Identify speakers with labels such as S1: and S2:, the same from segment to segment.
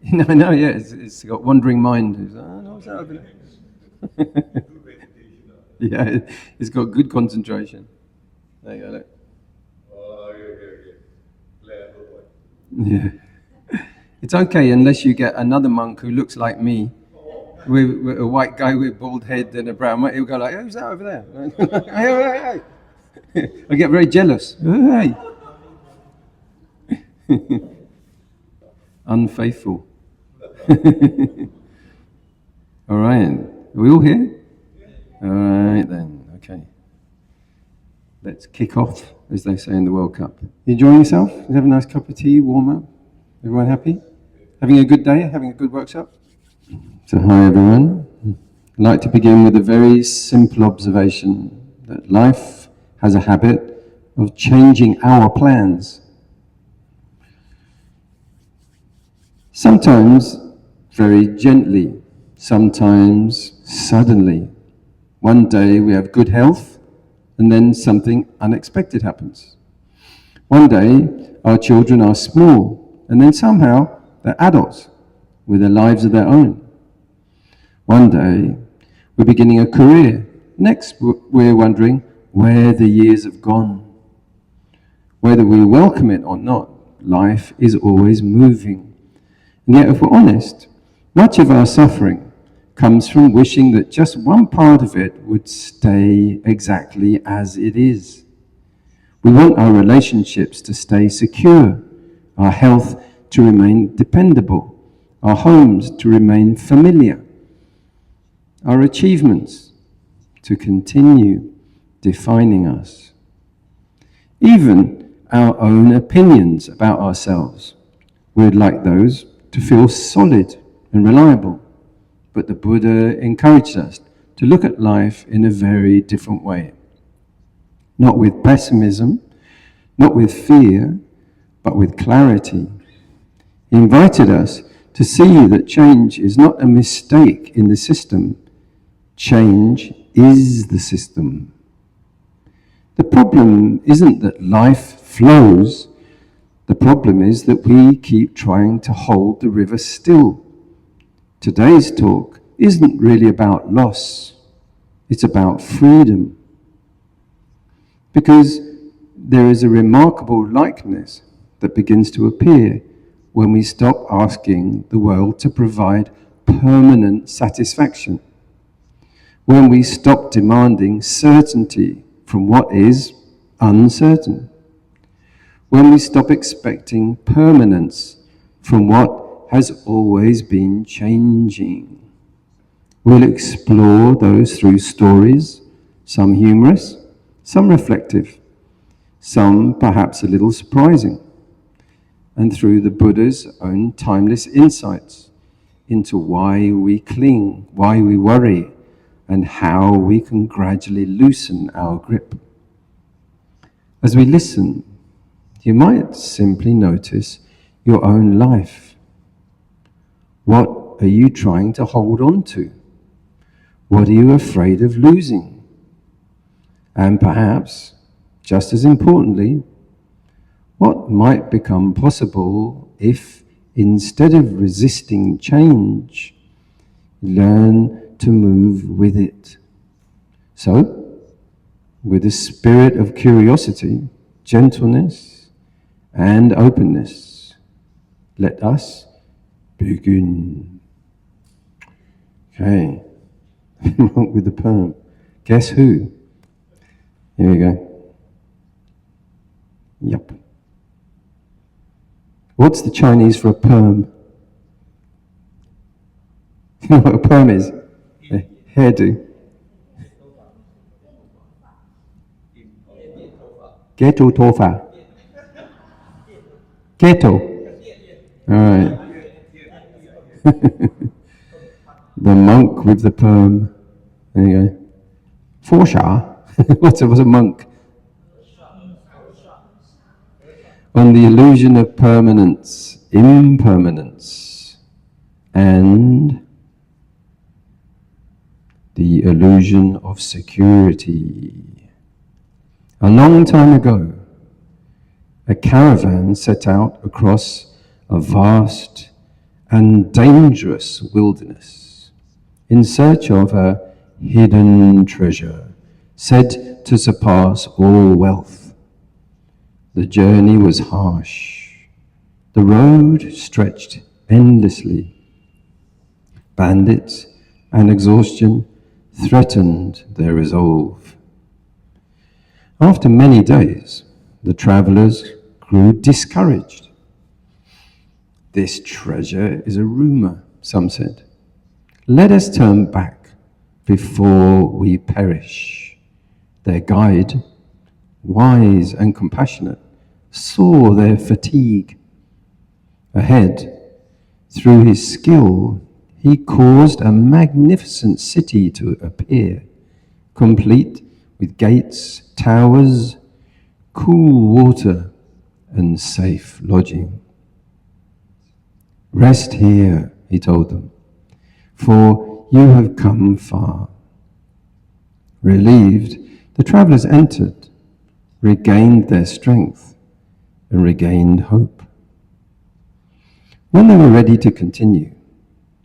S1: No, yeah, it's got wandering mind. It's, oh, no, what's that over there? Yeah, it's got good concentration. There you go, look. Yeah. It's okay unless you get another monk who looks like me, with a white guy with a bald head and a brown one. He'll go like, "Who's that over there?" Hey, hey. I get very jealous. Hey. Unfaithful. All right. Are we all here? All right then. Okay. Let's kick off, as they say in the World Cup. You enjoying yourself? You have a nice cup of tea, warm up? Everyone happy? Having a good day? Having a good workshop? So hi everyone. I'd like to begin with a very simple observation that life has a habit of changing our plans. Sometimes very gently, sometimes suddenly. One day we have good health, and then something unexpected happens. One day our children are small, and then somehow they're adults with their lives of their own. One day we're beginning a career. Next we're wondering where the years have gone. Whether we welcome it or not, life is always moving. And yet, if we're honest, much of our suffering comes from wishing that just one part of it would stay exactly as it is. We want our relationships to stay secure, our health to remain dependable, our homes to remain familiar, our achievements to continue defining us. Even our own opinions about ourselves, we'd like those to feel solid and reliable. But the Buddha encouraged us to look at life in a very different way. Not with pessimism, not with fear, but with clarity. He invited us to see that change is not a mistake in the system. Change is the system. The problem isn't that life flows. The problem is that we keep trying to hold the river still. Today's talk isn't really about loss. It's about freedom. Because there is a remarkable likeness that begins to appear when we stop asking the world to provide permanent satisfaction. When we stop demanding certainty from what is uncertain. When we stop expecting permanence from what has always been changing. We'll explore those through stories, some humorous, some reflective, some perhaps a little surprising, and through the Buddha's own timeless insights into why we cling, why we worry, and how we can gradually loosen our grip. As we listen, you might simply notice your own life. What are you trying to hold on to? What are you afraid of losing? And perhaps, just as importantly, what might become possible if, instead of resisting change, learn to move with it? So, with a spirit of curiosity, gentleness, and openness, let us begin. Okay. Monk with the Perm. Guess who? Here we go. Yep. What's the Chinese for a perm? You know what a perm is? A hairdo. Ghetto tofa. Ghetto. All right. The monk with the perm. There you go. Forsha? What's a monk? On the illusion of permanence, impermanence, and the illusion of security. A long time ago, a caravan set out across a vast and dangerous wilderness, in search of a hidden treasure, said to surpass all wealth. The journey was harsh. The road stretched endlessly. Bandits and exhaustion threatened their resolve. After many days, the travellers grew discouraged. This treasure is a rumour, some said. Let us turn back before we perish. Their guide, wise and compassionate, saw their fatigue. Ahead, through his skill, he caused a magnificent city to appear, complete with gates, towers, cool water, and safe lodging. Rest here, he told them, for you have come far. Relieved, the travellers entered, regained their strength, and regained hope. When they were ready to continue,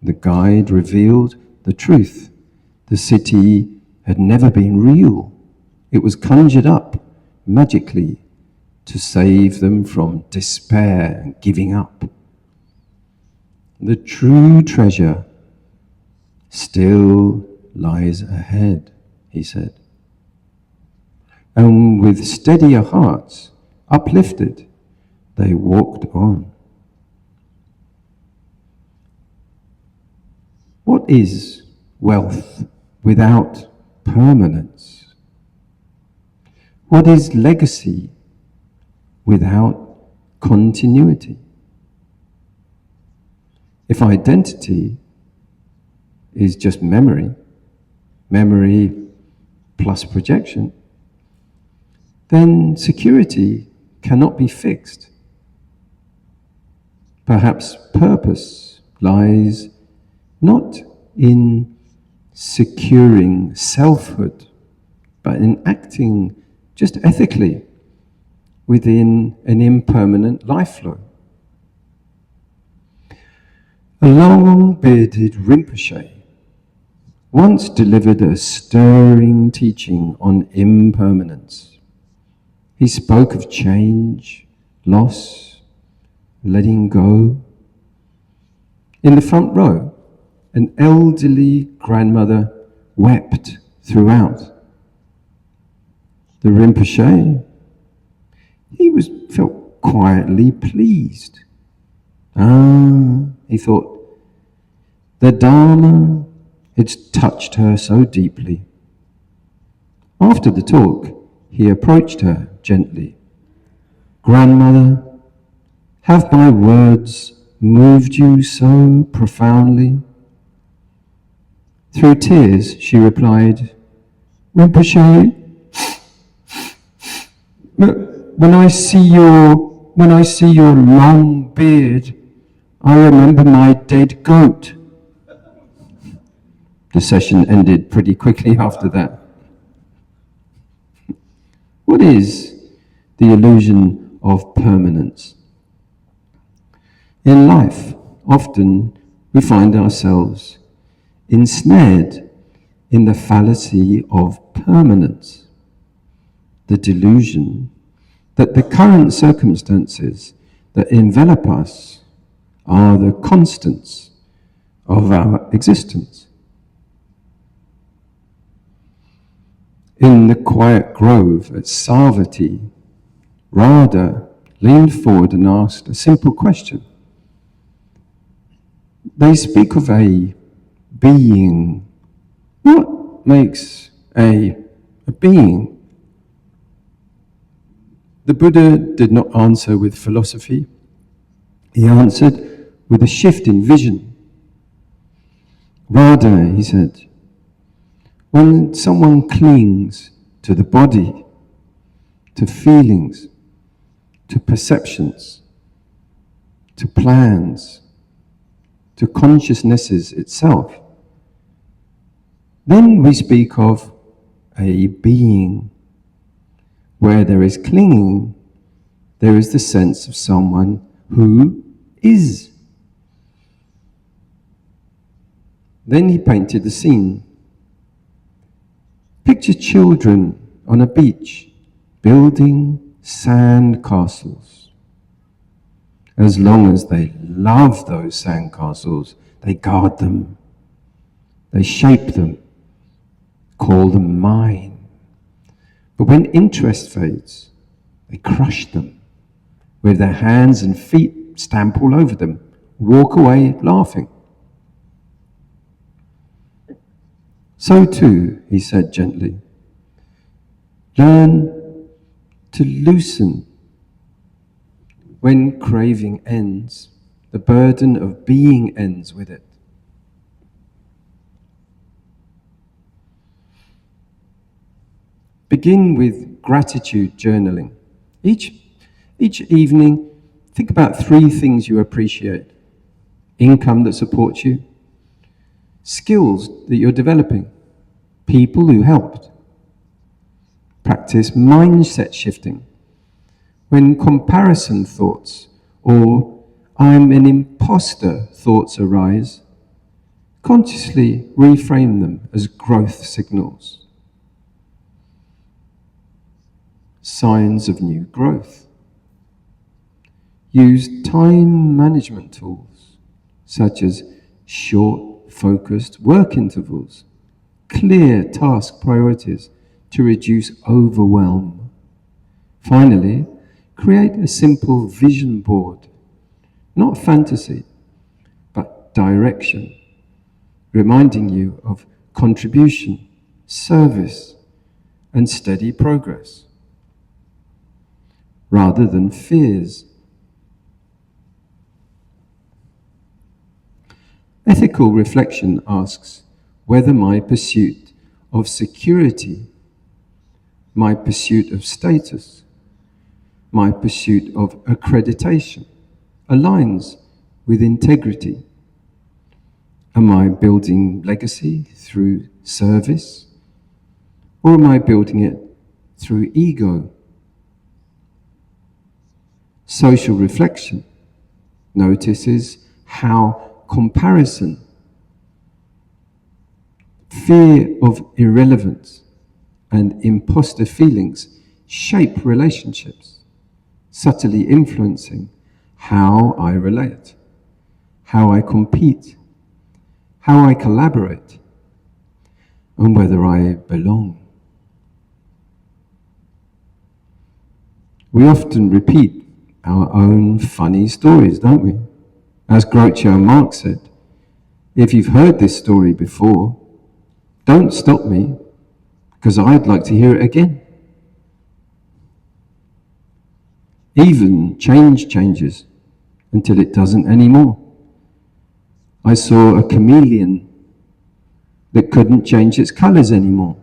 S1: the guide revealed the truth. The city had never been real. It was conjured up magically to save them from despair and giving up. The true treasure still lies ahead, he said. And with steadier hearts, uplifted, they walked on. What is wealth without permanence? What is legacy without continuity? If identity is just memory, memory plus projection, then security cannot be fixed. Perhaps purpose lies not in securing selfhood, but in acting just ethically within an impermanent life flow. A long-bearded Rinpoche once delivered a stirring teaching on impermanence. He spoke of change, loss, letting go. In the front row, an elderly grandmother wept throughout. The Rinpoche, felt quietly pleased. He thought, the Dharma had touched her so deeply. After the talk, he approached her gently. Grandmother, have my words moved you so profoundly? Through tears, she replied, Rinpoche, when I see your long beard, I remember my dead goat. The session ended pretty quickly after that. What is the illusion of permanence? In life, often we find ourselves ensnared in the fallacy of permanence, the delusion that the current circumstances that envelop us are the constants of our existence. In the quiet grove at Savatthi, Radha leaned forward and asked a simple question. They speak of a being. What makes a being? The Buddha did not answer with philosophy. He answered with a shift in vision. Radha, he said, when someone clings to the body, to feelings, to perceptions, to plans, to consciousnesses itself, then we speak of a being. Where there is clinging, there is the sense of someone who is. Then he painted the scene. Picture children on a beach building sandcastles. As long as they love those sandcastles, they guard them, they shape them, call them mine. But when interest fades, they crush them with their hands and feet, stamp all over them, walk away laughing. So too, he said gently, learn to loosen. When craving ends, the burden of being ends with it. Begin with gratitude journaling. Each evening, think about 3 things you appreciate. Income that supports you, skills that you're developing, people who helped. Practice mindset shifting. When comparison thoughts or I'm an imposter thoughts arise, consciously reframe them as growth signals. Signs of new growth. Use time management tools such as short, focused work intervals, clear task priorities to reduce overwhelm. Finally, create a simple vision board, not fantasy, but direction, reminding you of contribution, service, and steady progress, rather than fears. Ethical reflection asks whether my pursuit of security, my pursuit of status, my pursuit of accreditation aligns with integrity. Am I building legacy through service, or am I building it through ego? Social reflection notices how comparison, fear of irrelevance, and imposter feelings shape relationships, subtly influencing how I relate, how I compete, how I collaborate, and whether I belong. We often repeat our own funny stories, don't we? As Groucho Marx said, if you've heard this story before, don't stop me, because I'd like to hear it again. Even change changes until it doesn't anymore. I saw a chameleon that couldn't change its colors anymore.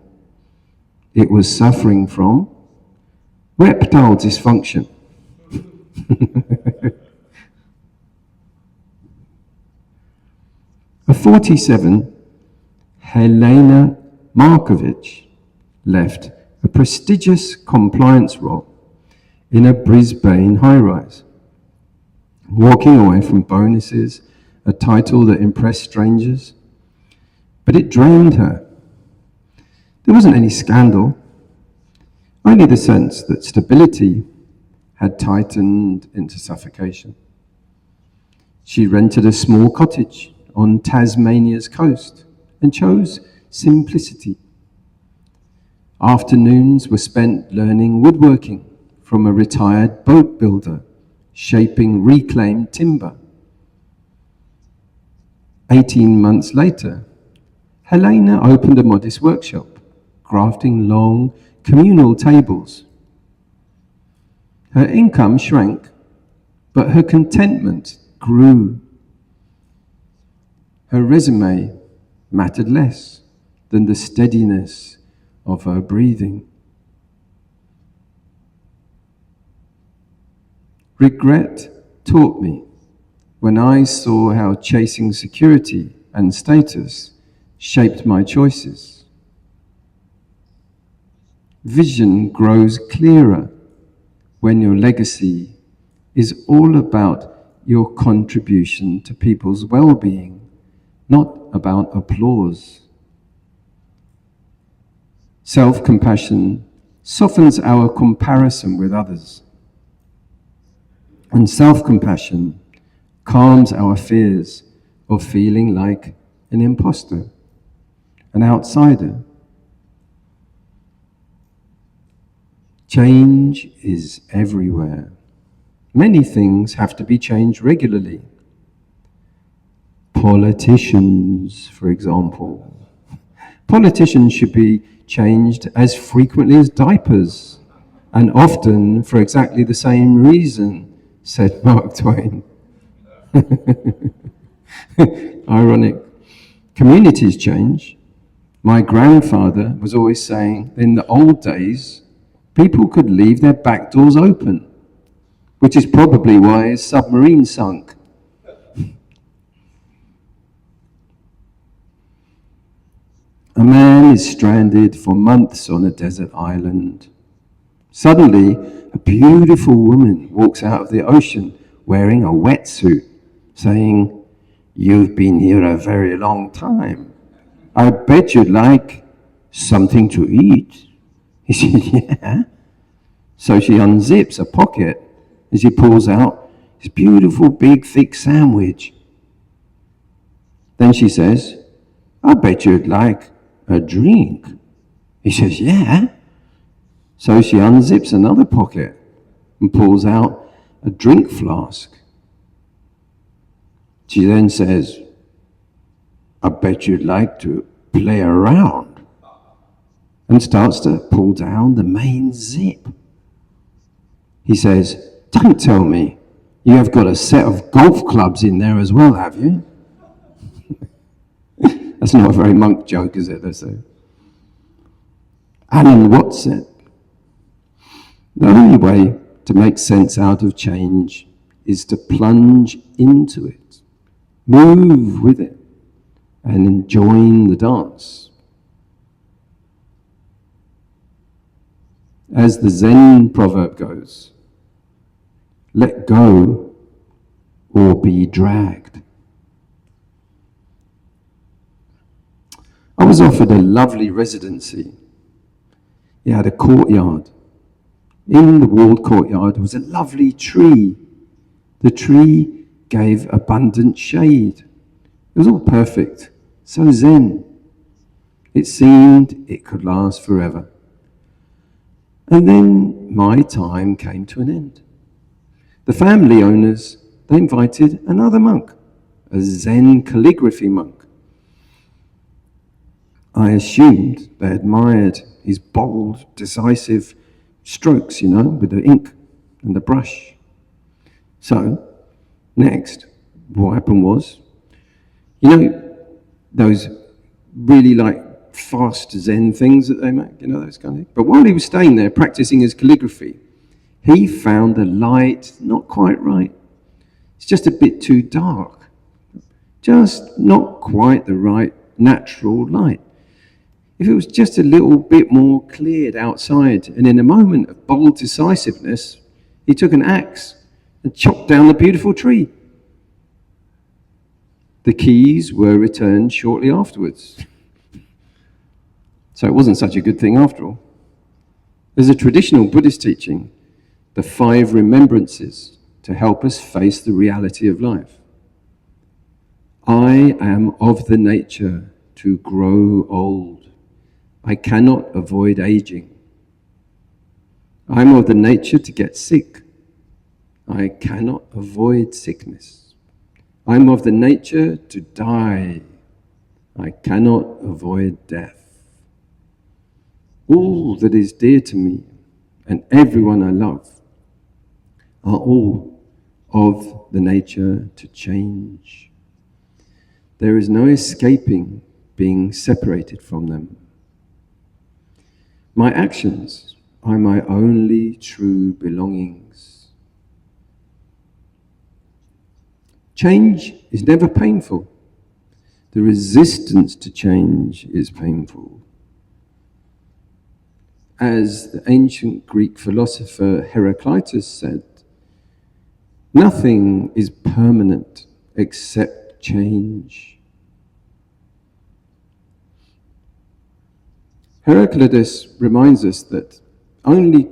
S1: It was suffering from reptile dysfunction. At 47, Helena Markovich left a prestigious compliance role in a Brisbane high-rise, walking away from bonuses, a title that impressed strangers, but it drained her. There wasn't any scandal, only the sense that stability had tightened into suffocation. She rented a small cottage on Tasmania's coast and chose simplicity. Afternoons were spent learning woodworking from a retired boat builder, shaping reclaimed timber. 18 months later, Helena opened a modest workshop, crafting long communal tables. Her income shrank, but her contentment grew. Her resume mattered less than the steadiness of her breathing. Regret taught me when I saw how chasing security and status shaped my choices. Vision grows clearer when your legacy is all about your contribution to people's well-being, not about applause. Self-compassion softens our comparison with others. And self-compassion calms our fears of feeling like an imposter, an outsider. Change is everywhere. Many things have to be changed regularly. Politicians, for example. Politicians should be changed as frequently as diapers, and often for exactly the same reason, said Mark Twain. Ironic. Communities change. My grandfather was always saying in the old days, people could leave their back doors open, which is probably why his submarine sunk. A man is stranded for months on a desert island. Suddenly, a beautiful woman walks out of the ocean wearing a wetsuit, saying, "You've been here a very long time. I bet you'd like something to eat." He said, "Yeah." So she unzips a pocket and she pulls out this beautiful, big, thick sandwich. Then she says, "I bet you'd like a drink." He says, "Yeah." So she unzips another pocket and pulls out a drink flask. She then says, "I bet you'd like to play around," and starts to pull down the main zip. He says, "Don't tell me you have got a set of golf clubs in there as well, have you?" That's not a very monk joke, is it? They say. Alan Watts said, "The only way to make sense out of change is to plunge into it, move with it, and join the dance." As the Zen proverb goes, let go or be dragged. I was offered a lovely residency. It had a courtyard. In the walled courtyard was a lovely tree. The tree gave abundant shade. It was all perfect, so zen. It seemed it could last forever. And then my time came to an end. The family owners, they invited another monk, a Zen calligraphy monk. I assumed they admired his bold, decisive strokes, with the ink and the brush. So, next, what happened was, those really fast Zen things that they make, those kind of things. But while he was staying there practicing his calligraphy, he found the light not quite right. It's just a bit too dark. Just not quite the right natural light. If it was just a little bit more cleared outside, and in a moment of bold decisiveness, he took an axe and chopped down the beautiful tree. The keys were returned shortly afterwards. So it wasn't such a good thing after all. There's a traditional Buddhist teaching, the Five Remembrances, to help us face the reality of life. I am of the nature to grow old. I cannot avoid aging. I am of the nature to get sick. I cannot avoid sickness. I am of the nature to die. I cannot avoid death. All that is dear to me and everyone I love are all of the nature to change. There is no escaping being separated from them. My actions are my only true belongings. Change is never painful. The resistance to change is painful. As the ancient Greek philosopher Heraclitus said, Nothing is permanent except change. Heraclitus reminds us that the only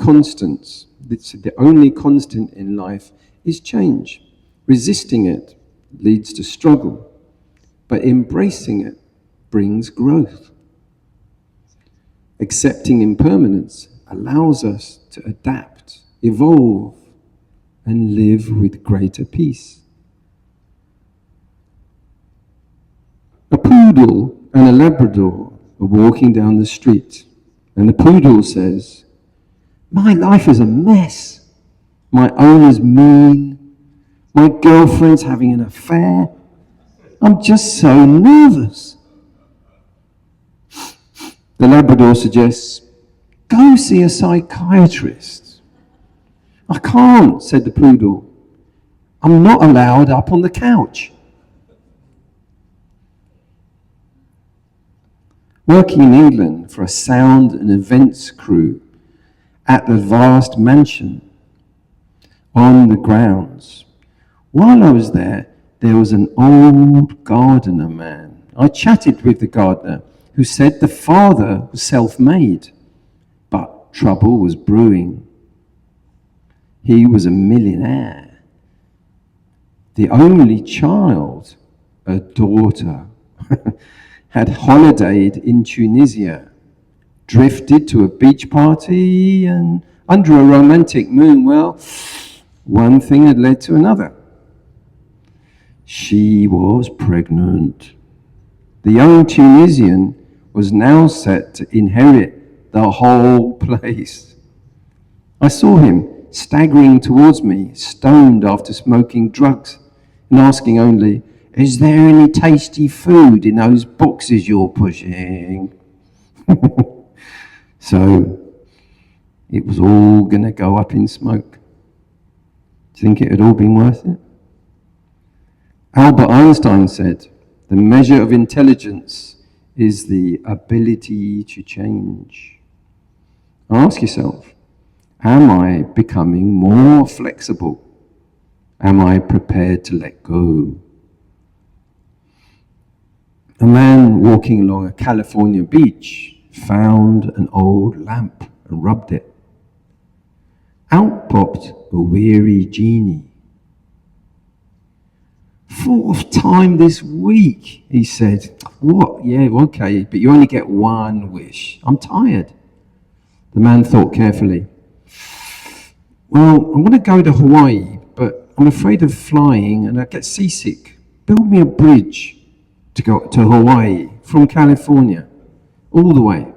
S1: constant in life is change. Resisting it leads to struggle, but embracing it brings growth. Accepting impermanence allows us to adapt, evolve, and live with greater peace. A poodle and a Labrador are walking down the street, and the poodle says, "My life is a mess. My owner's mean. My girlfriend's having an affair. I'm just so nervous." The Labrador suggests, "Go see a psychiatrist." "I can't," said the poodle. "I'm not allowed up on the couch." Working in England for a sound and events crew at the vast mansion on the grounds, while I was there was an old gardener man. I chatted with the gardener, who said the father was self-made, but trouble was brewing. He was a millionaire. The only child, a daughter, had holidayed in Tunisia, drifted to a beach party, and under a romantic moon, well, one thing had led to another. She was pregnant. The young Tunisian was now set to inherit the whole place. I saw him staggering towards me, stoned after smoking drugs, and asking only, "Is there any tasty food in those boxes you're pushing?" So, it was all going to go up in smoke. Do you think it had all been worth it? Albert Einstein said, "The measure of intelligence is the ability to change." Ask yourself, am I becoming more flexible? Am I prepared to let go? A man walking along a California beach found an old lamp and rubbed it. Out popped a weary genie. "Fourth time this week," he said. "What? Yeah, okay, but you only get one wish. I'm tired." The man thought carefully. "Well, I want to go to Hawaii, but I'm afraid of flying and I get seasick. Build me a bridge to go to Hawaii from California, all the way."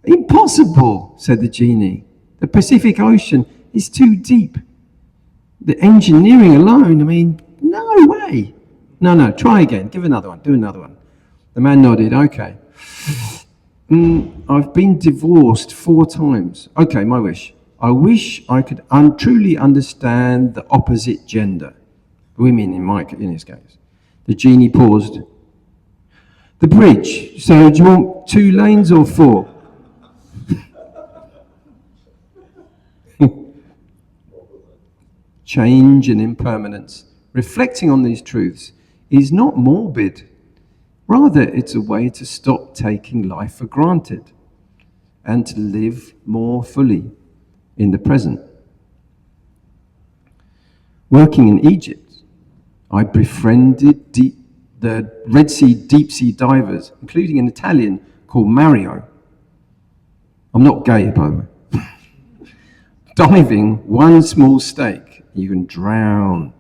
S1: "Impossible," said the genie. "The Pacific Ocean is too deep. The engineering alone, no way." No, try again. Give another one. Do another one." The man nodded. "Okay. I've been divorced 4 times. Okay, my wish. I wish I could truly understand the opposite gender." Women in his case. The genie paused. "The bridge. So do you want 2 lanes or 4? Change and impermanence, reflecting on these truths, is not morbid. Rather, it's a way to stop taking life for granted and to live more fully in the present. Working in Egypt, I befriended the Red Sea deep sea divers, including an Italian called Mario. I'm not gay, by the way. Diving one small stake, you can drown.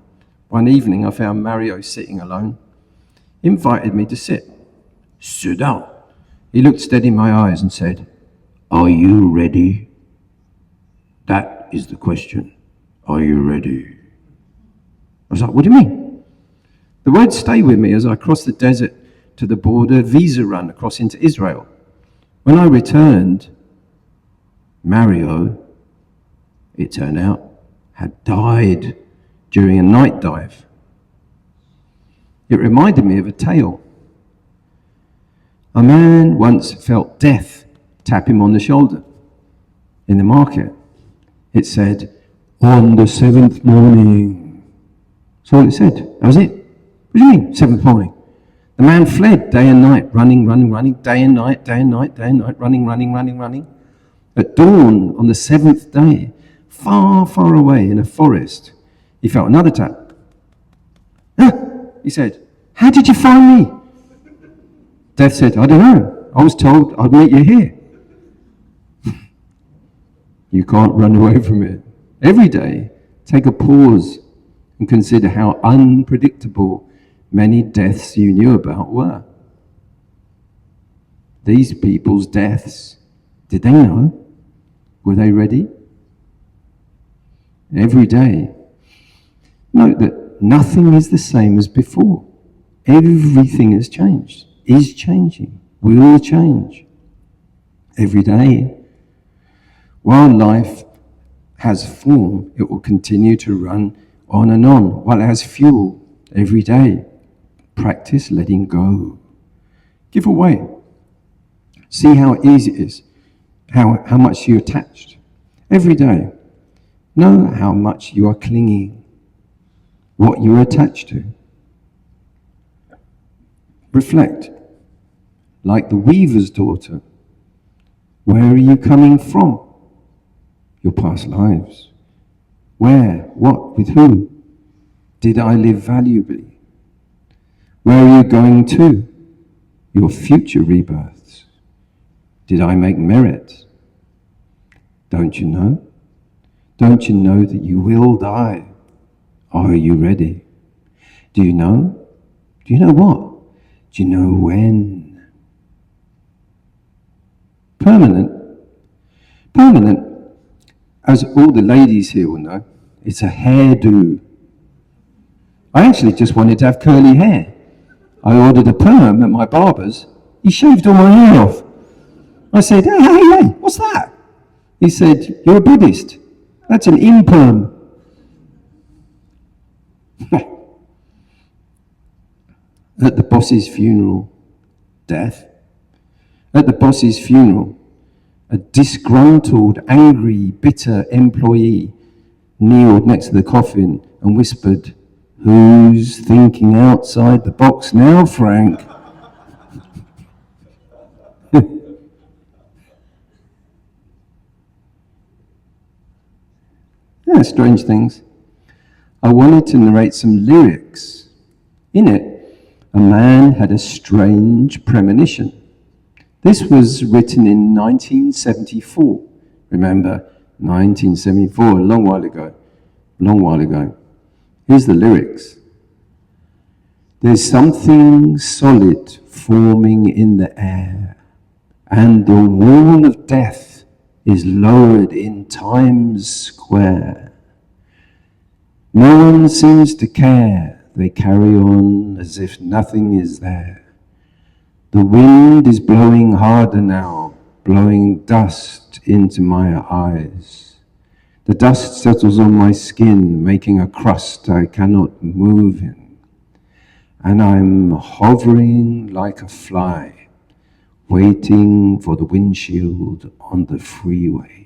S1: One evening, I found Mario sitting alone. He invited me to sit. "Sit down." He looked steady in my eyes and said, "Are you ready? That is the question. Are you ready?" I was like, "What do you mean?" The words stay with me as I crossed the desert to the border visa run across into Israel. When I returned, Mario, it turned out, had died during a night dive. It reminded me of a tale. A man once felt death tap him on the shoulder in the market. It said, on the seventh morning. That's all it said. That was it. What do you mean, seventh morning? The man fled day and night, running, day and night, running. At dawn on the seventh day, far, far away in a forest, he felt another tap. Ah, he said, how did you find me? Death said, I don't know. I was told I'd meet you here. You can't run away from it. Every day, take a pause and consider how unpredictable many deaths you knew about were. These people's deaths, did they know? Were they ready? Every day, note that nothing is the same as before. Everything has changed, is changing, will change. Every day, while life has form, it will continue to run on and on. While it has fuel, every day, practice letting go. Give away. See how easy it is, how much you're attached. Every day, know how much you are clinging, what you're attached to. Reflect, like the weaver's daughter. Where are you coming from? Your past lives. Where, what, with who did I live valuably? Where are you going to? Your future rebirths. Did I make merit? Don't you know? Don't you know that you will die? Are you ready? Do you know? Do you know what? Do you know when? Permanent, as all the ladies here will know, it's a hairdo. I actually just wanted to have curly hair. I ordered a perm at my barber's. He shaved all my hair off. I said, hey, what's that? He said, you're a Buddhist. That's an imperm. At the boss's funeral, death. At the boss's funeral, a disgruntled, angry, bitter employee kneeled next to the coffin and whispered, who's thinking outside the box now, Frank? Yeah, strange things. I wanted to narrate some lyrics. In it, a man had a strange premonition. This was written in 1974. Remember, 1974, a long while ago. Here's the lyrics. There's something solid forming in the air, and the wall of death is lowered in Times Square. No one seems to care. They carry on as if nothing is there. The wind is blowing harder now, blowing dust into my eyes. The dust settles on my skin, making a crust I cannot move in. And I'm hovering like a fly, waiting for the windshield on the freeway.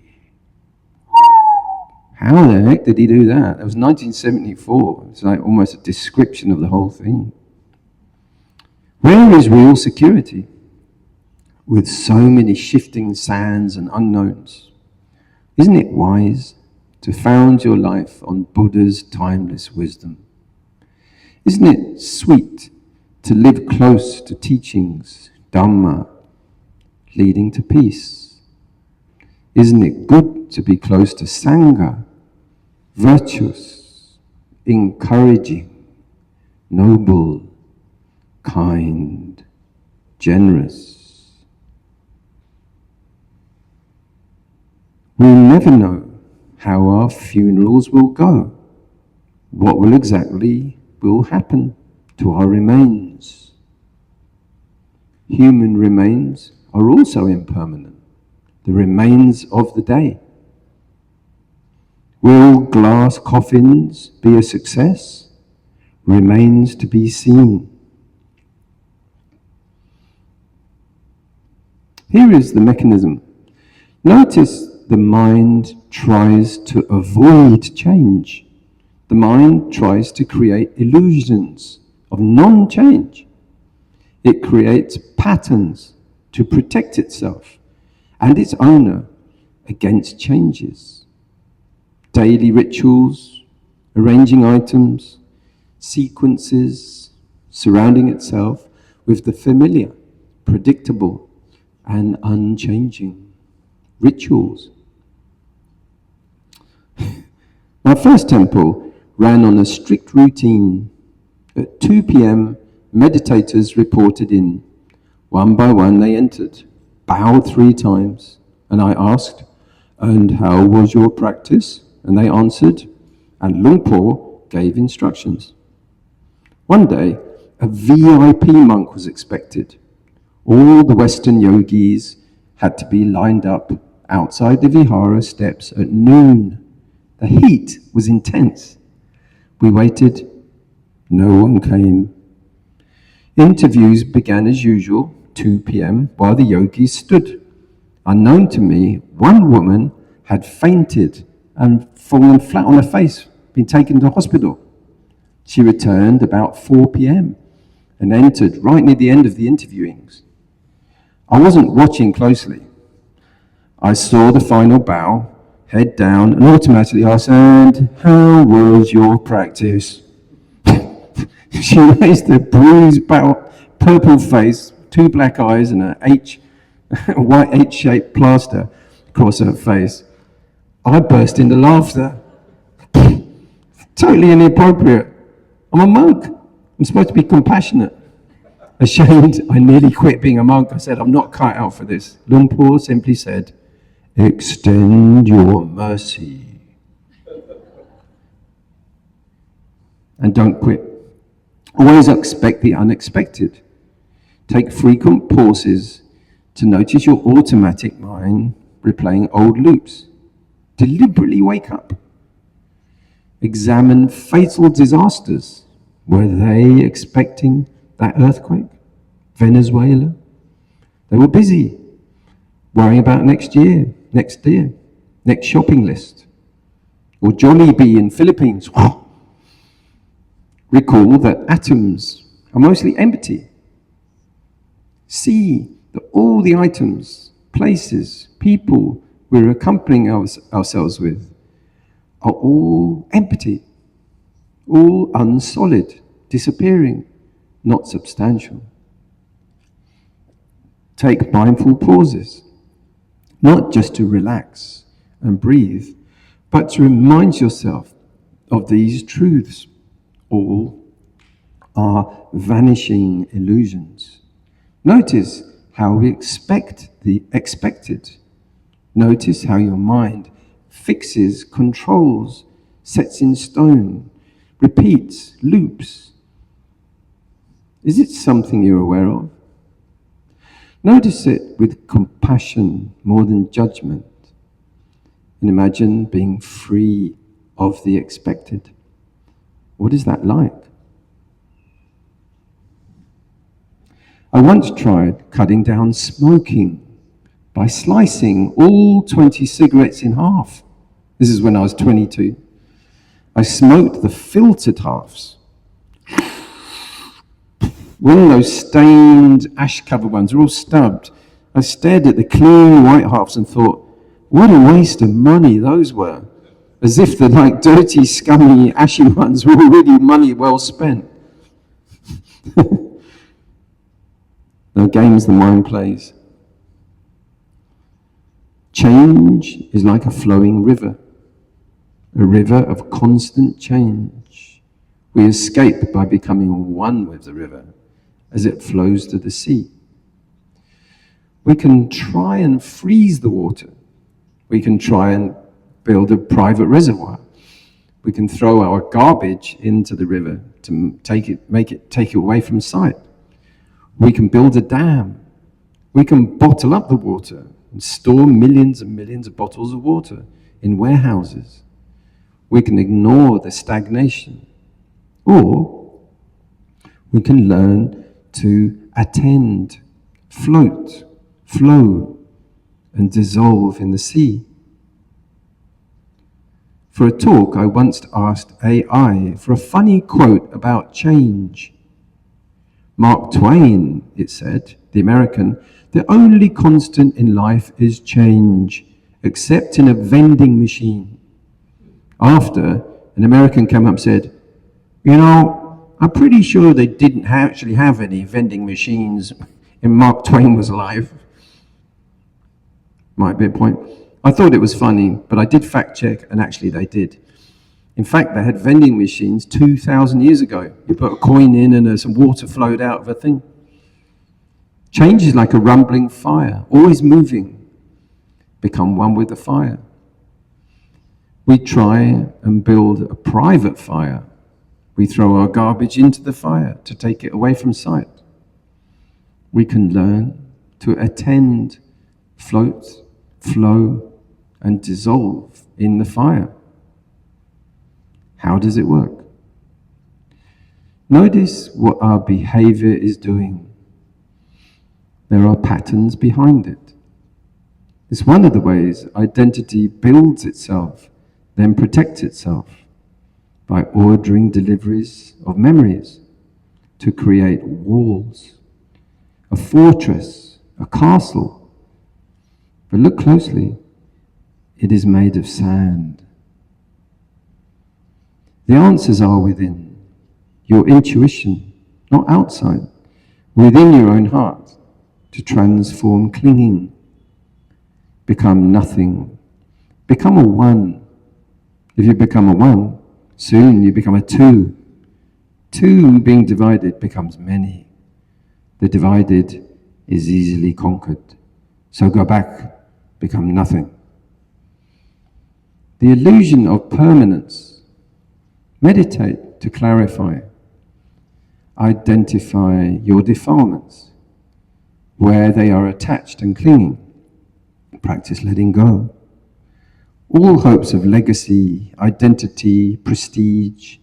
S1: How the heck did he do that? It was 1974. It's like almost a description of the whole thing. Where is real security with so many shifting sands and unknowns? Isn't it wise to found your life on Buddha's timeless wisdom? Isn't it sweet to live close to teachings, Dhamma, leading to peace? Isn't it good to be close to Sangha, virtuous, encouraging, noble, kind, generous? We'll never know how our funerals will go, what will happen to our remains. Human remains are also impermanent, the remains of the day. Will glass coffins be a success? Remains to be seen. Here is the mechanism. Notice the mind tries to avoid change. The mind tries to create illusions of non-change. It creates patterns to protect itself and its owner against changes. Daily rituals, arranging items, sequences, surrounding itself with the familiar, predictable, and unchanging rituals. My first temple ran on a strict routine. At 2 p.m., meditators reported in. One by one they entered, bowed 3 times, and I asked, "And how was your practice?" And they answered, and Lumpur gave instructions. One day, a VIP monk was expected. All the Western yogis had to be lined up outside the vihara steps at noon. The heat was intense. We waited. No one came. Interviews began as usual, 2 p.m., while the yogis stood. Unknown to me, one woman had fainted and fallen flat on her face, been taken to hospital. She returned about 4 p.m. and entered right near the end of the interviewings. I wasn't watching closely. I saw the final bow, head down, and automatically asked, "And how was your practice?" She raised a bruised, purple face, 2 black eyes, and a white H-shaped plaster across her face. I burst into laughter. Totally inappropriate. I'm a monk. I'm supposed to be compassionate. Ashamed, I nearly quit being a monk. I said, "I'm not cut out for this." Lumpur simply said, "Extend your mercy. And don't quit. Always expect the unexpected. Take frequent pauses to notice your automatic mind replaying old loops. Deliberately wake up. Examine fatal disasters. Were they expecting that earthquake? Venezuela? They were busy, worrying about next shopping list. Or Jollibee in Philippines. Recall that atoms are mostly empty. See that all the items, places, people we're accompanying ourselves with are all empty, all unsolid, disappearing, not substantial. Take mindful pauses, not just to relax and breathe, but to remind yourself of these truths. All are vanishing illusions. Notice how we expect the expected. Notice how your mind fixes, controls, sets in stone, repeats, loops. Is it something you're aware of? Notice it with compassion more than judgment. And imagine being free of the expected. What is that like? I once tried cutting down smoking by slicing all 20 cigarettes in half. This is when I was 22. I smoked the filtered halves. One of those stained ash-covered ones, they're all stubbed. I stared at the clean white halves and thought, what a waste of money those were. As if the dirty, scummy, ashy ones were already money well spent. The games the mind plays. Change is like a flowing river, a river of constant change. We escape by becoming one with the river as it flows to the sea. We can try and freeze the water. We can try and build a private reservoir. We can throw our garbage into the river to take it away from sight. We can build a dam. We can bottle up the water and store millions and millions of bottles of water in warehouses. We can ignore the stagnation. Or we can learn to attend, float, flow, and dissolve in the sea. For a talk, I once asked AI for a funny quote about change. Mark Twain, it said, the American, the only constant in life is change, except in a vending machine. After, an American came up and said, I'm pretty sure they didn't actually have any vending machines when Mark Twain was alive. Might be a point. I thought it was funny, but I did fact check, and actually they did. In fact, they had vending machines 2,000 years ago. You put a coin in and some water flowed out of a thing. Change is like a rumbling fire, always moving. Become one with the fire. We try and build a private fire. We throw our garbage into the fire to take it away from sight. We can learn to attend, float, flow, and dissolve in the fire. How does it work? Notice what our behavior is doing. There are patterns behind it. It's one of the ways identity builds itself, then protects itself by ordering deliveries of memories to create walls, a fortress, a castle. But look closely, it is made of sand. The answers are within, your intuition, not outside, within your own heart, to transform clinging, become nothing, become a one. If you become a one, soon you become a two. Two being divided becomes many. The divided is easily conquered. So go back, become nothing. The illusion of permanence. Meditate to clarify. Identify your defilements, where they are attached and clinging. Practice letting go. All hopes of legacy, identity, prestige,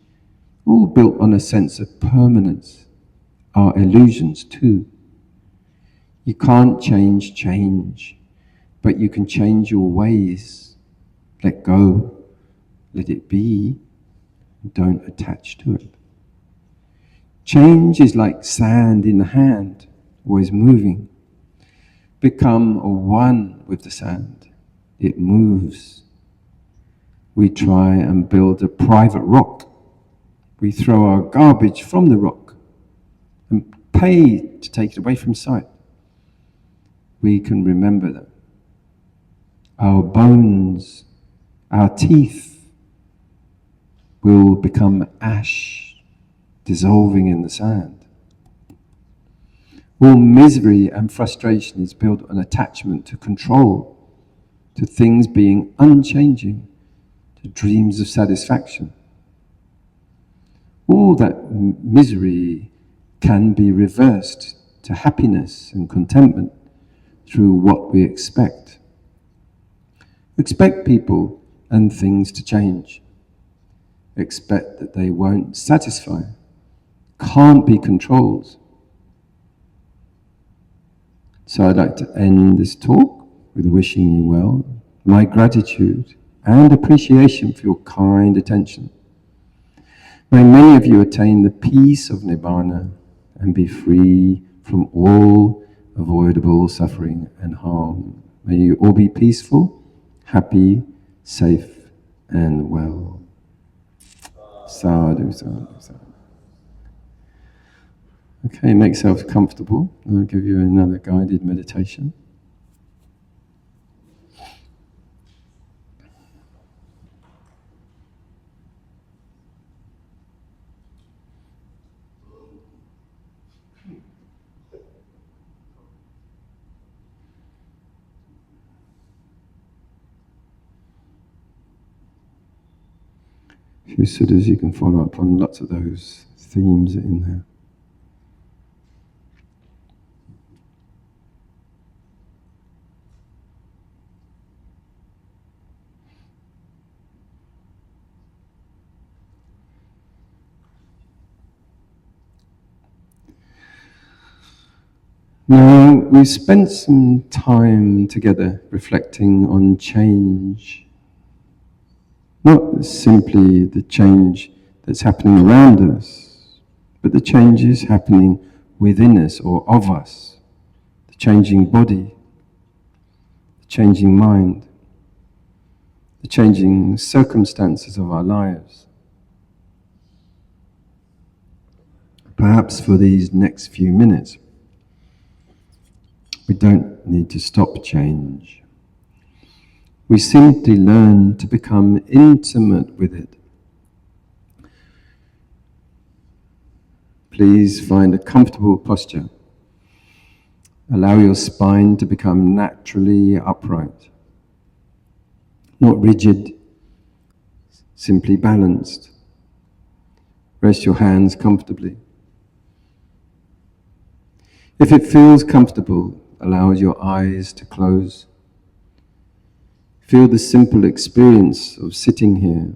S1: all built on a sense of permanence, are illusions too. You can't change change, but you can change your ways. Let go, let it be, don't attach to it. Change is like sand in the hand, always moving. Become a one with the sand. It moves. We try and build a private rock. We throw our garbage from the rock and pay to take it away from sight. We can remember that. Our bones, our teeth will become ash, dissolving in the sand. All misery and frustration is built on attachment to control, to things being unchanging, to dreams of satisfaction. All that misery can be reversed to happiness and contentment through what we expect. Expect people and things to change. Expect that they won't satisfy, can't be controlled. So I'd like to end this talk with wishing you well, my gratitude and appreciation for your kind attention. May many of you attain the peace of Nibbana and be free from all avoidable suffering and harm. May you all be peaceful, happy, safe, and well. Sadhu, sadhu, sadhu. Okay, make yourself comfortable. I'll give you another guided meditation. A few suttas you can follow up on, lots of those themes in there. Now, we've spent some time together reflecting on change. Not simply the change that's happening around us, but the changes happening within us or of us. The changing body, the changing mind, the changing circumstances of our lives. Perhaps for these next few minutes, we don't need to stop change. We simply learn to become intimate with it. Please find a comfortable posture. Allow your spine to become naturally upright. Not rigid, simply balanced. Rest your hands comfortably. If it feels comfortable, allow your eyes to close. Feel the simple experience of sitting here.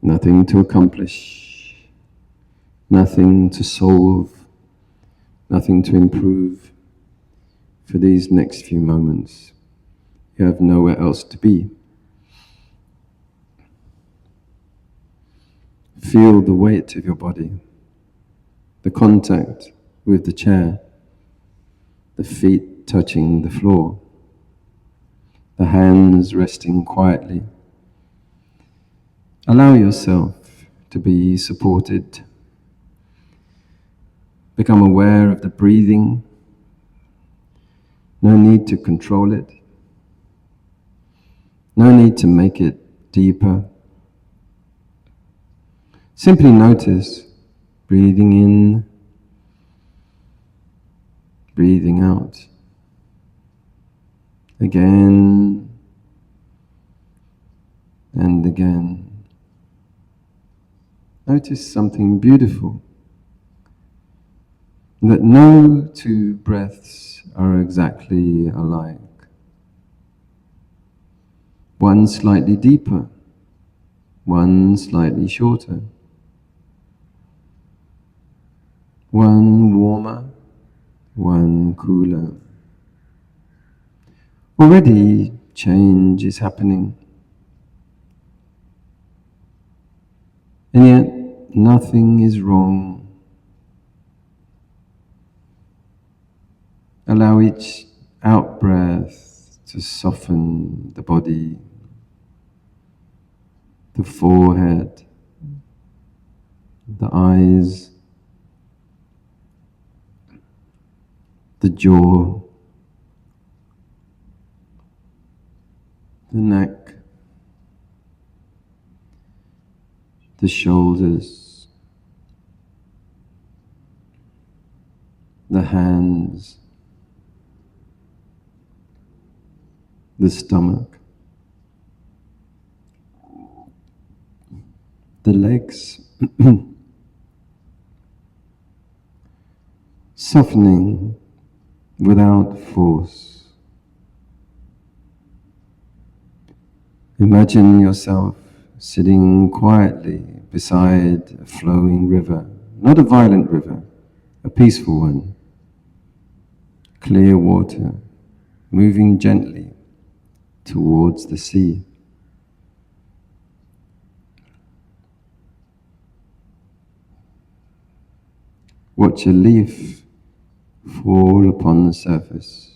S1: Nothing to accomplish, nothing to solve, nothing to improve. For these next few moments, you have nowhere else to be. Feel the weight of your body, the contact with the chair, the feet touching the floor, the hands resting quietly. Allow yourself to be supported. Become aware of the breathing. No need to control it. No need to make it deeper. Simply notice breathing in, breathing out. Again and again. Notice something beautiful, that no two breaths are exactly alike. One slightly deeper, one slightly shorter. One warmer, one cooler. Already change is happening. And yet nothing is wrong. Allow each out-breath to soften the body, the forehead, the eyes, the jaw, the neck, the shoulders, the hands, the stomach, the legs, softening without force. Imagine yourself sitting quietly beside a flowing river, not a violent river, a peaceful one. Clear water, moving gently towards the sea. Watch a leaf fall upon the surface.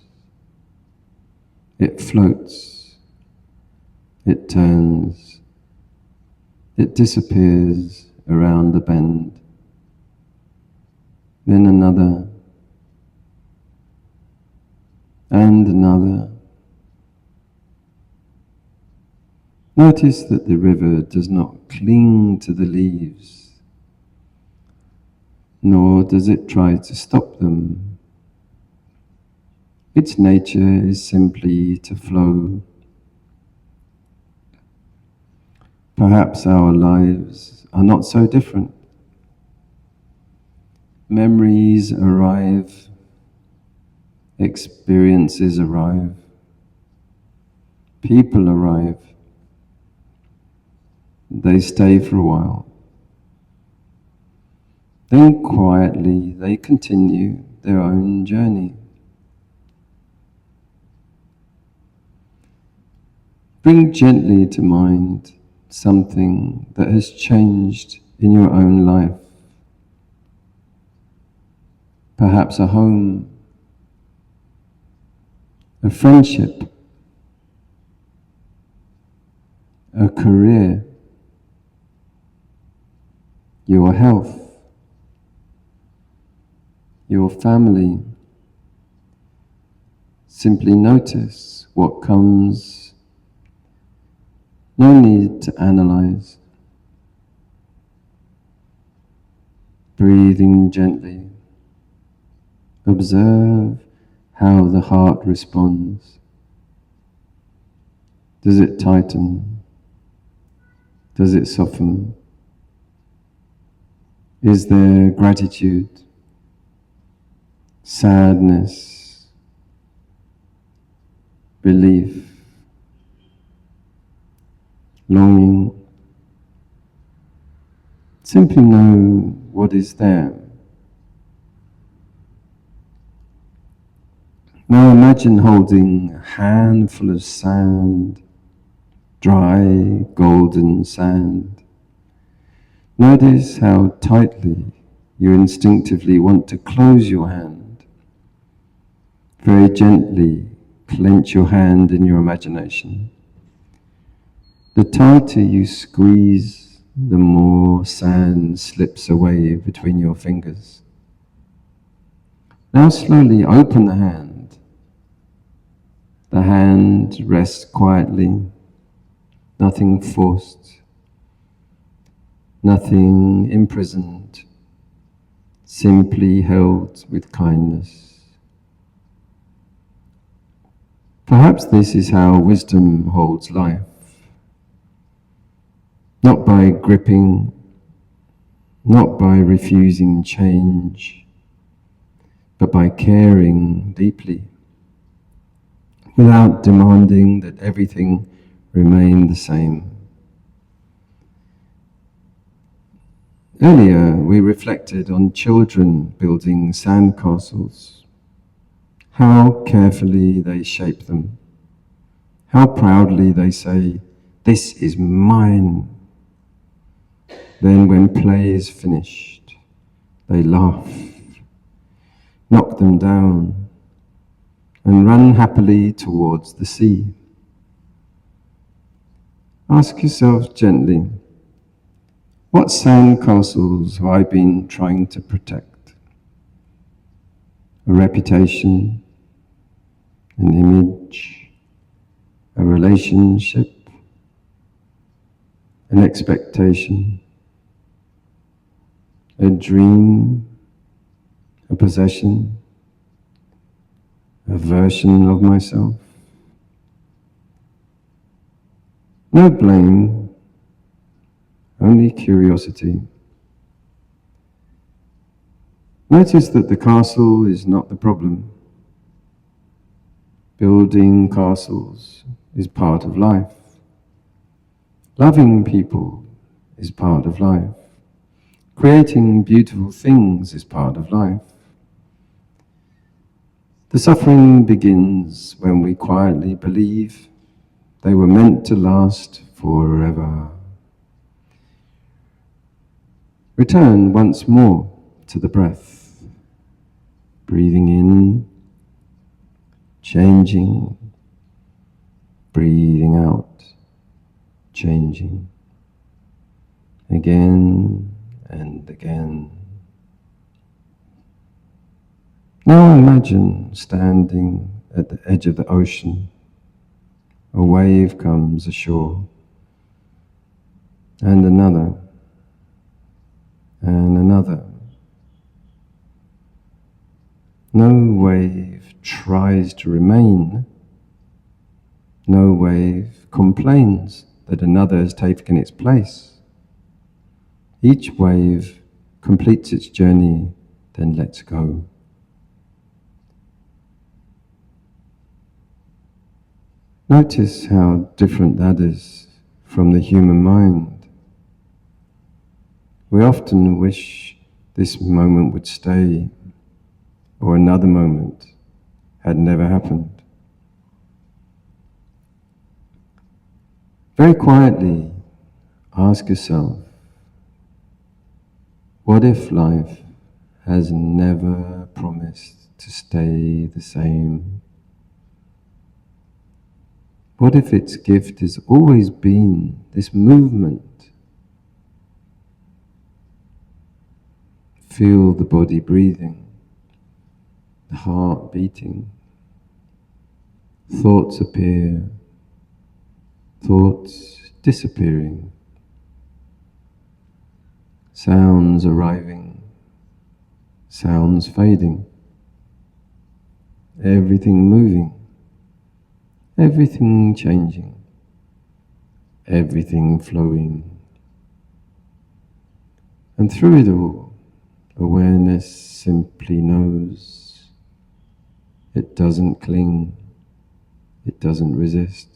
S1: It floats, it turns, it disappears around the bend. Then another, and another. Notice that the river does not cling to the leaves, nor does it try to stop them. Its nature is simply to flow. Perhaps our lives are not so different. Memories arrive, experiences arrive, people arrive. They stay for a while. Then quietly they continue their own journey. Bring gently to mind something that has changed in your own life. Perhaps a home, a friendship, a career, your health, your family. Simply notice what comes. No need to analyze. Breathing gently. Observe how the heart responds. Does it tighten? Does it soften? Is there gratitude, sadness, relief, longing? Simply know what is there. Now imagine holding a handful of sand, dry, golden sand. Notice how tightly you instinctively want to close your hand. Very gently clench your hand in your imagination. The tighter you squeeze, the more sand slips away between your fingers. Now slowly open the hand. The hand rests quietly, nothing forced, nothing imprisoned, simply held with kindness. Perhaps this is how wisdom holds life. Not by gripping, not by refusing change, but by caring deeply, without demanding that everything remain the same. Earlier, we reflected on children building sandcastles, how carefully they shape them, how proudly they say, "This is mine." Then when play is finished, they laugh, knock them down, and run happily towards the sea. Ask yourself gently, what sandcastles have I been trying to protect? A reputation, an image, a relationship, an expectation, a dream, a possession, a version of myself. No blame, only curiosity. Notice that the castle is not the problem. Building castles is part of life. Loving people is part of life. Creating beautiful things is part of life. The suffering begins when we quietly believe they were meant to last forever. Return once more to the breath. Breathing in, changing, breathing out, changing. Again and again. Now imagine standing at the edge of the ocean. A wave comes ashore, and another, and another. No wave tries to remain. No wave complains that another has taken its place. Each wave completes its journey, then lets go. Notice how different that is from the human mind. We often wish this moment would stay, or another moment had never happened. Very quietly, ask yourself, what if life has never promised to stay the same? What if its gift has always been this movement? Feel the body breathing, the heart beating. Thoughts appear, thoughts disappearing. Sounds arriving, sounds fading. Everything moving, everything changing, everything flowing. And through it all, awareness simply knows. It doesn't cling, it doesn't resist.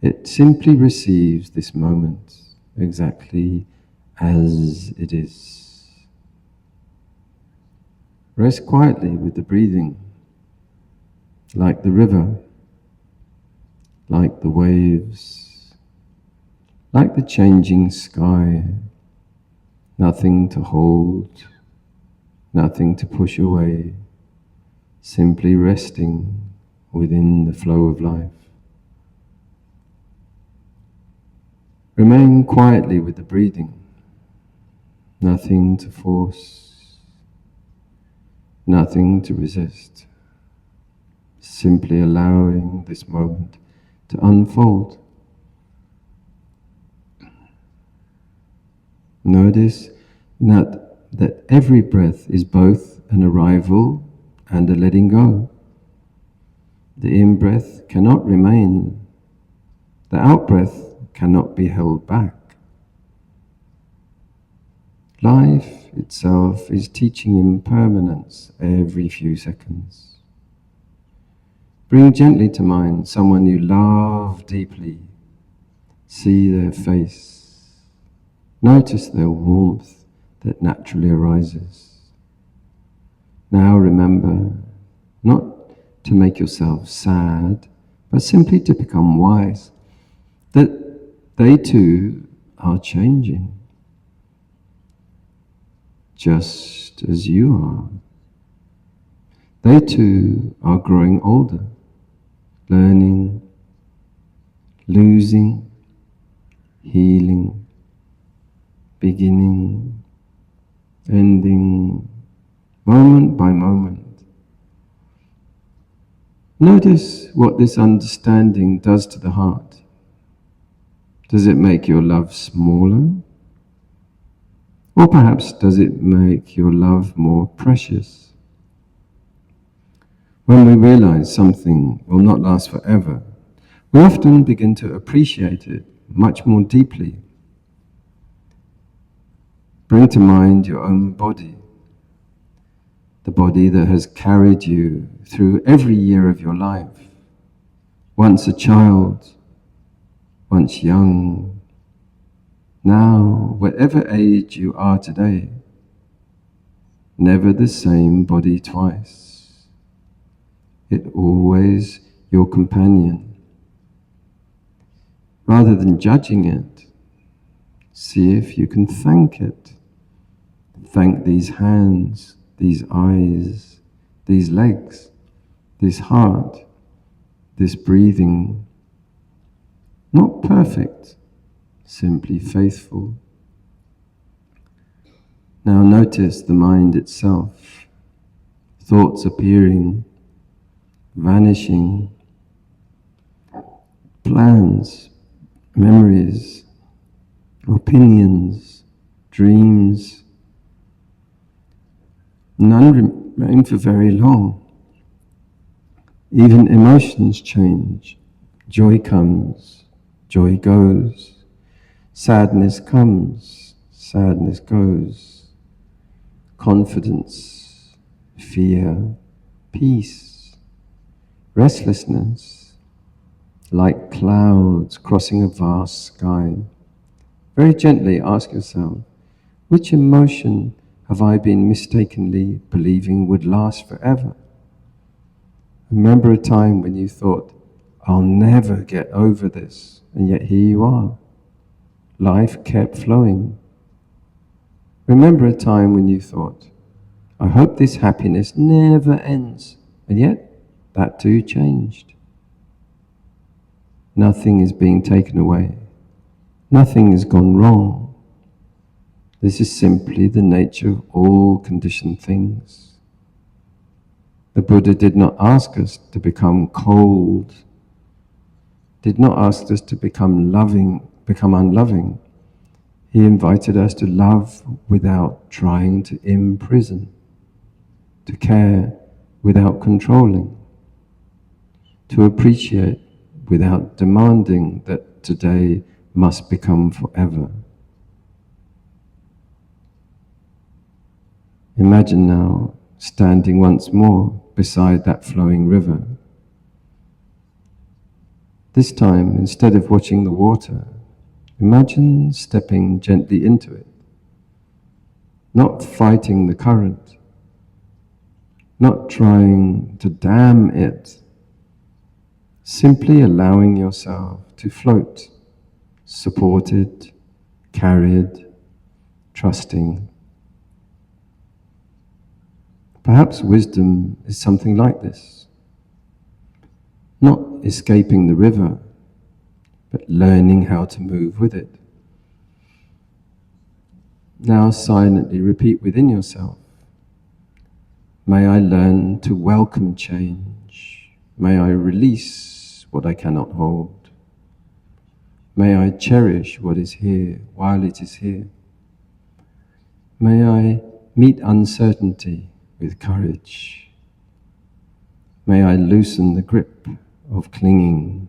S1: It simply receives this moment exactly as it is. Rest quietly with the breathing, like the river, like the waves, like the changing sky. Nothing to hold, nothing to push away, simply resting within the flow of life. Remain quietly with the breathing, nothing to force, nothing to resist, simply allowing this moment to unfold. Notice that every breath is both an arrival and a letting go. The in-breath cannot remain. The out-breath cannot be held back. Life itself is teaching impermanence every few seconds. Bring gently to mind someone you love deeply. See their face. Notice their warmth that naturally arises. Now remember, not to make yourself sad, but simply to become wise, that they too are changing, just as you are. They too are growing older, learning, losing, healing, beginning, ending, moment by moment. Notice what this understanding does to the heart. Does it make your love smaller? Or perhaps does it make your love more precious? When we realize something will not last forever, we often begin to appreciate it much more deeply. Bring to mind your own body, the body that has carried you through every year of your life. Once a child, once young, now, whatever age you are today, never the same body twice. It always your companion. Rather than judging it, see if you can thank it. Thank these hands, these eyes, these legs, this heart, this breathing. Not perfect, simply faithful. Now notice the mind itself, thoughts appearing, vanishing, plans, memories, opinions, dreams. None remain for very long. Even emotions change. Joy comes, joy goes. Sadness comes, sadness goes. Confidence, fear, peace, restlessness, like clouds crossing a vast sky. Very gently ask yourself, which emotion have I been mistakenly believing would last forever? Remember a time when you thought, I'll never get over this. And yet here you are. Life kept flowing. Remember a time when you thought, I hope this happiness never ends. And yet, that too changed. Nothing is being taken away. Nothing has gone wrong. This is simply the nature of all conditioned things. The Buddha did not ask us to become cold, did not ask us to become unloving. He invited us to love without trying to imprison, to care without controlling, to appreciate without demanding that today must become forever. Imagine now standing once more beside that flowing river. This time, instead of watching the water, imagine stepping gently into it, not fighting the current, not trying to dam it, simply allowing yourself to float, supported, carried, trusting. Perhaps wisdom is something like this. Not escaping the river, but learning how to move with it. Now silently repeat within yourself, may I learn to welcome change. May I release what I cannot hold. May I cherish what is here while it is here. May I meet uncertainty with courage. May I loosen the grip of clinging.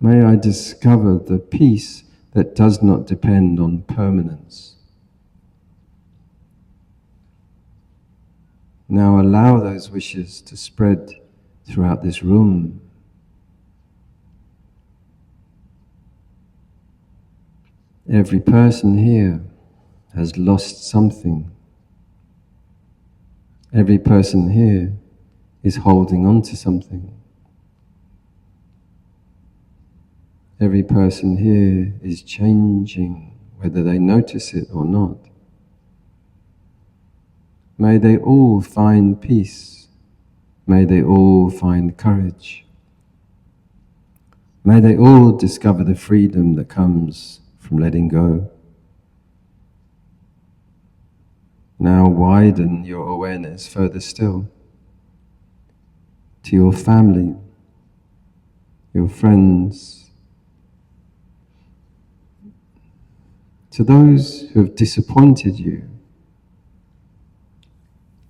S1: May I discover the peace that does not depend on permanence. Now allow those wishes to spread throughout this room. Every person here has lost something. Every person here is holding on to something. Every person here is changing, whether they notice it or not. May they all find peace. May they all find courage. May they all discover the freedom that comes from letting go. Now widen your awareness further still to your family, your friends, to those who have disappointed you,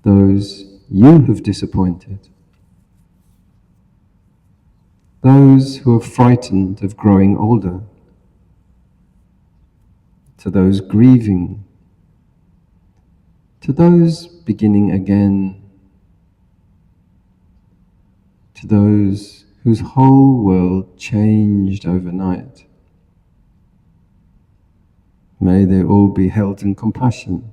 S1: those you have disappointed, those who are frightened of growing older, to those grieving, to those beginning again, to those whose whole world changed overnight. May they all be held in compassion.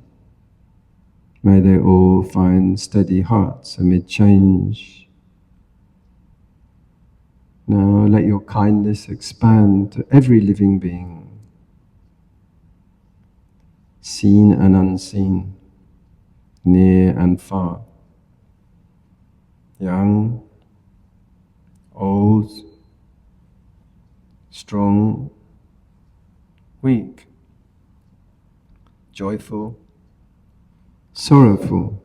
S1: May they all find steady hearts amid change. Now let your kindness expand to every living being, seen and unseen, near and far, young, old, strong, weak, joyful, sorrowful,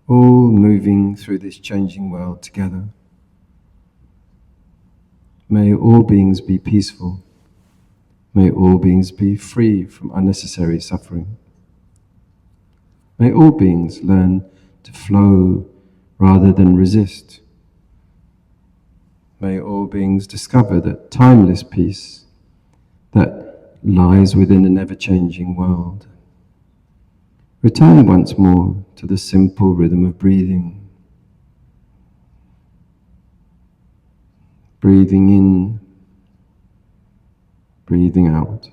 S1: all moving through this changing world together. May all beings be peaceful. May all beings be free from unnecessary suffering. May all beings learn to flow rather than resist. May all beings discover that timeless peace that lies within an ever-changing world. Return once more to the simple rhythm of breathing. Breathing in, breathing out.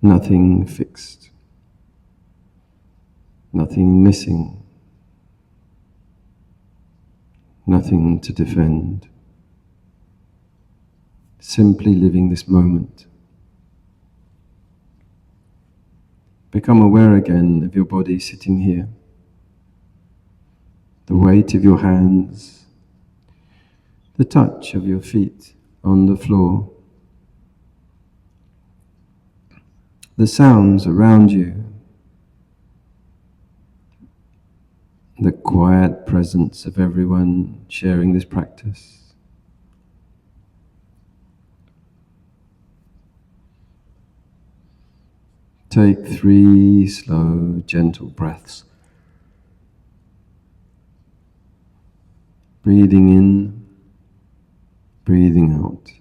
S1: Nothing fixed. nothing missing, nothing to defend. Simply living this moment. Become aware again of your body sitting here. The weight of your hands, the touch of your feet on the floor, the sounds around you, the quiet presence of everyone sharing this practice. Take 3 slow, gentle breaths. Breathing in, breathing out.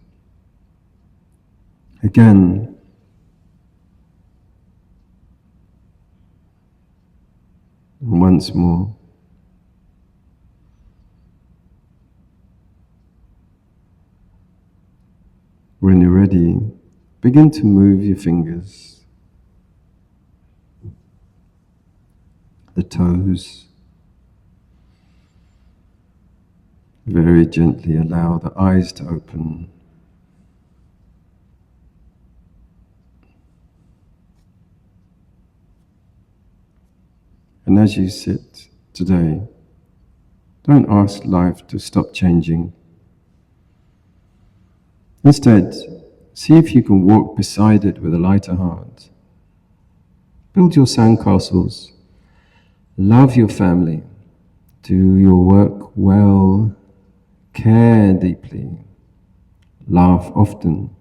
S1: Again. And once more. When you're ready, begin to move your fingers. The toes. Very gently allow the eyes to open. And as you sit today, don't ask life to stop changing. Instead, see if you can walk beside it with a lighter heart. Build your sandcastles. Love your family. Do your work well. Care deeply. Laugh often.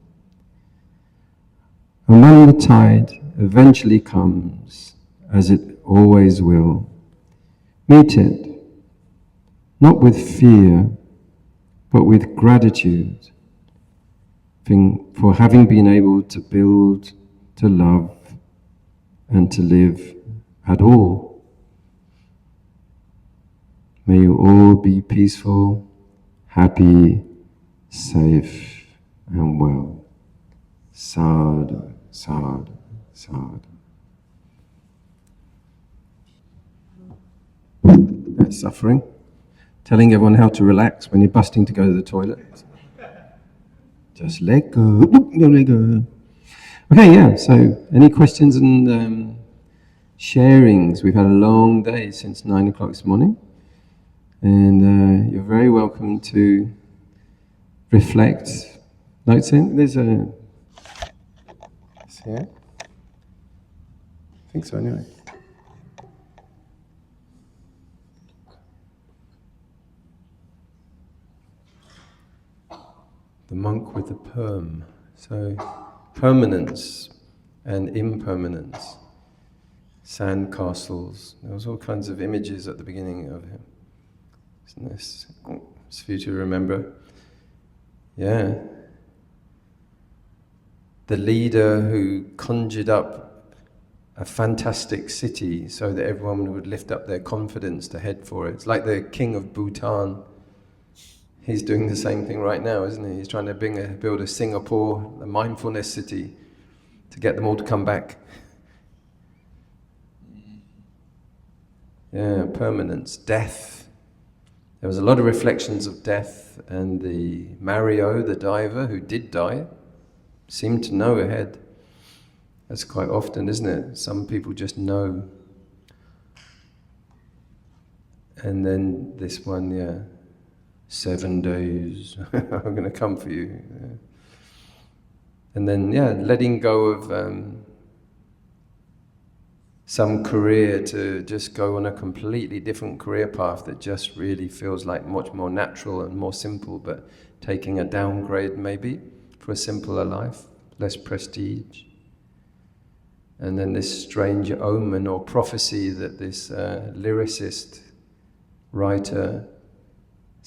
S1: And when the tide eventually comes, as it always will, meet it, not with fear, but with gratitude for having been able to build, to love, and to live at all. May you all be peaceful, happy, safe, and well. Sadhu, sadhu, sadhu. That's suffering. Telling everyone how to relax when you're busting to go to the toilet. Just let go. Don't let go. Okay, yeah, so any questions and sharings? We've had a long day since 9 o'clock this morning. And you're very welcome to reflect. Notes in? There's a... See it? I think so, anyway. The Monk with the Perm. So, permanence and impermanence. Sandcastles. There was all kinds of images at the beginning of him. Isn't this? It's for you to remember. Yeah. The leader who conjured up a fantastic city so that everyone would lift up their confidence to head for it. It's like the king of Bhutan. He's doing the same thing right now, isn't he? He's trying to build a Singapore, a mindfulness city, to get them all to come back. Yeah, permanence, death. There was a lot of reflections of death, and the Mario, the diver, who did die, seemed to know ahead. That's quite often, isn't it? Some people just know. And then this one, yeah. 7 days, I'm going to come for you. Yeah. And then, yeah, letting go of some career to just go on a completely different career path that just really feels like much more natural and more simple, but taking a downgrade maybe for a simpler life, less prestige. And then this strange omen or prophecy that this lyricist, writer,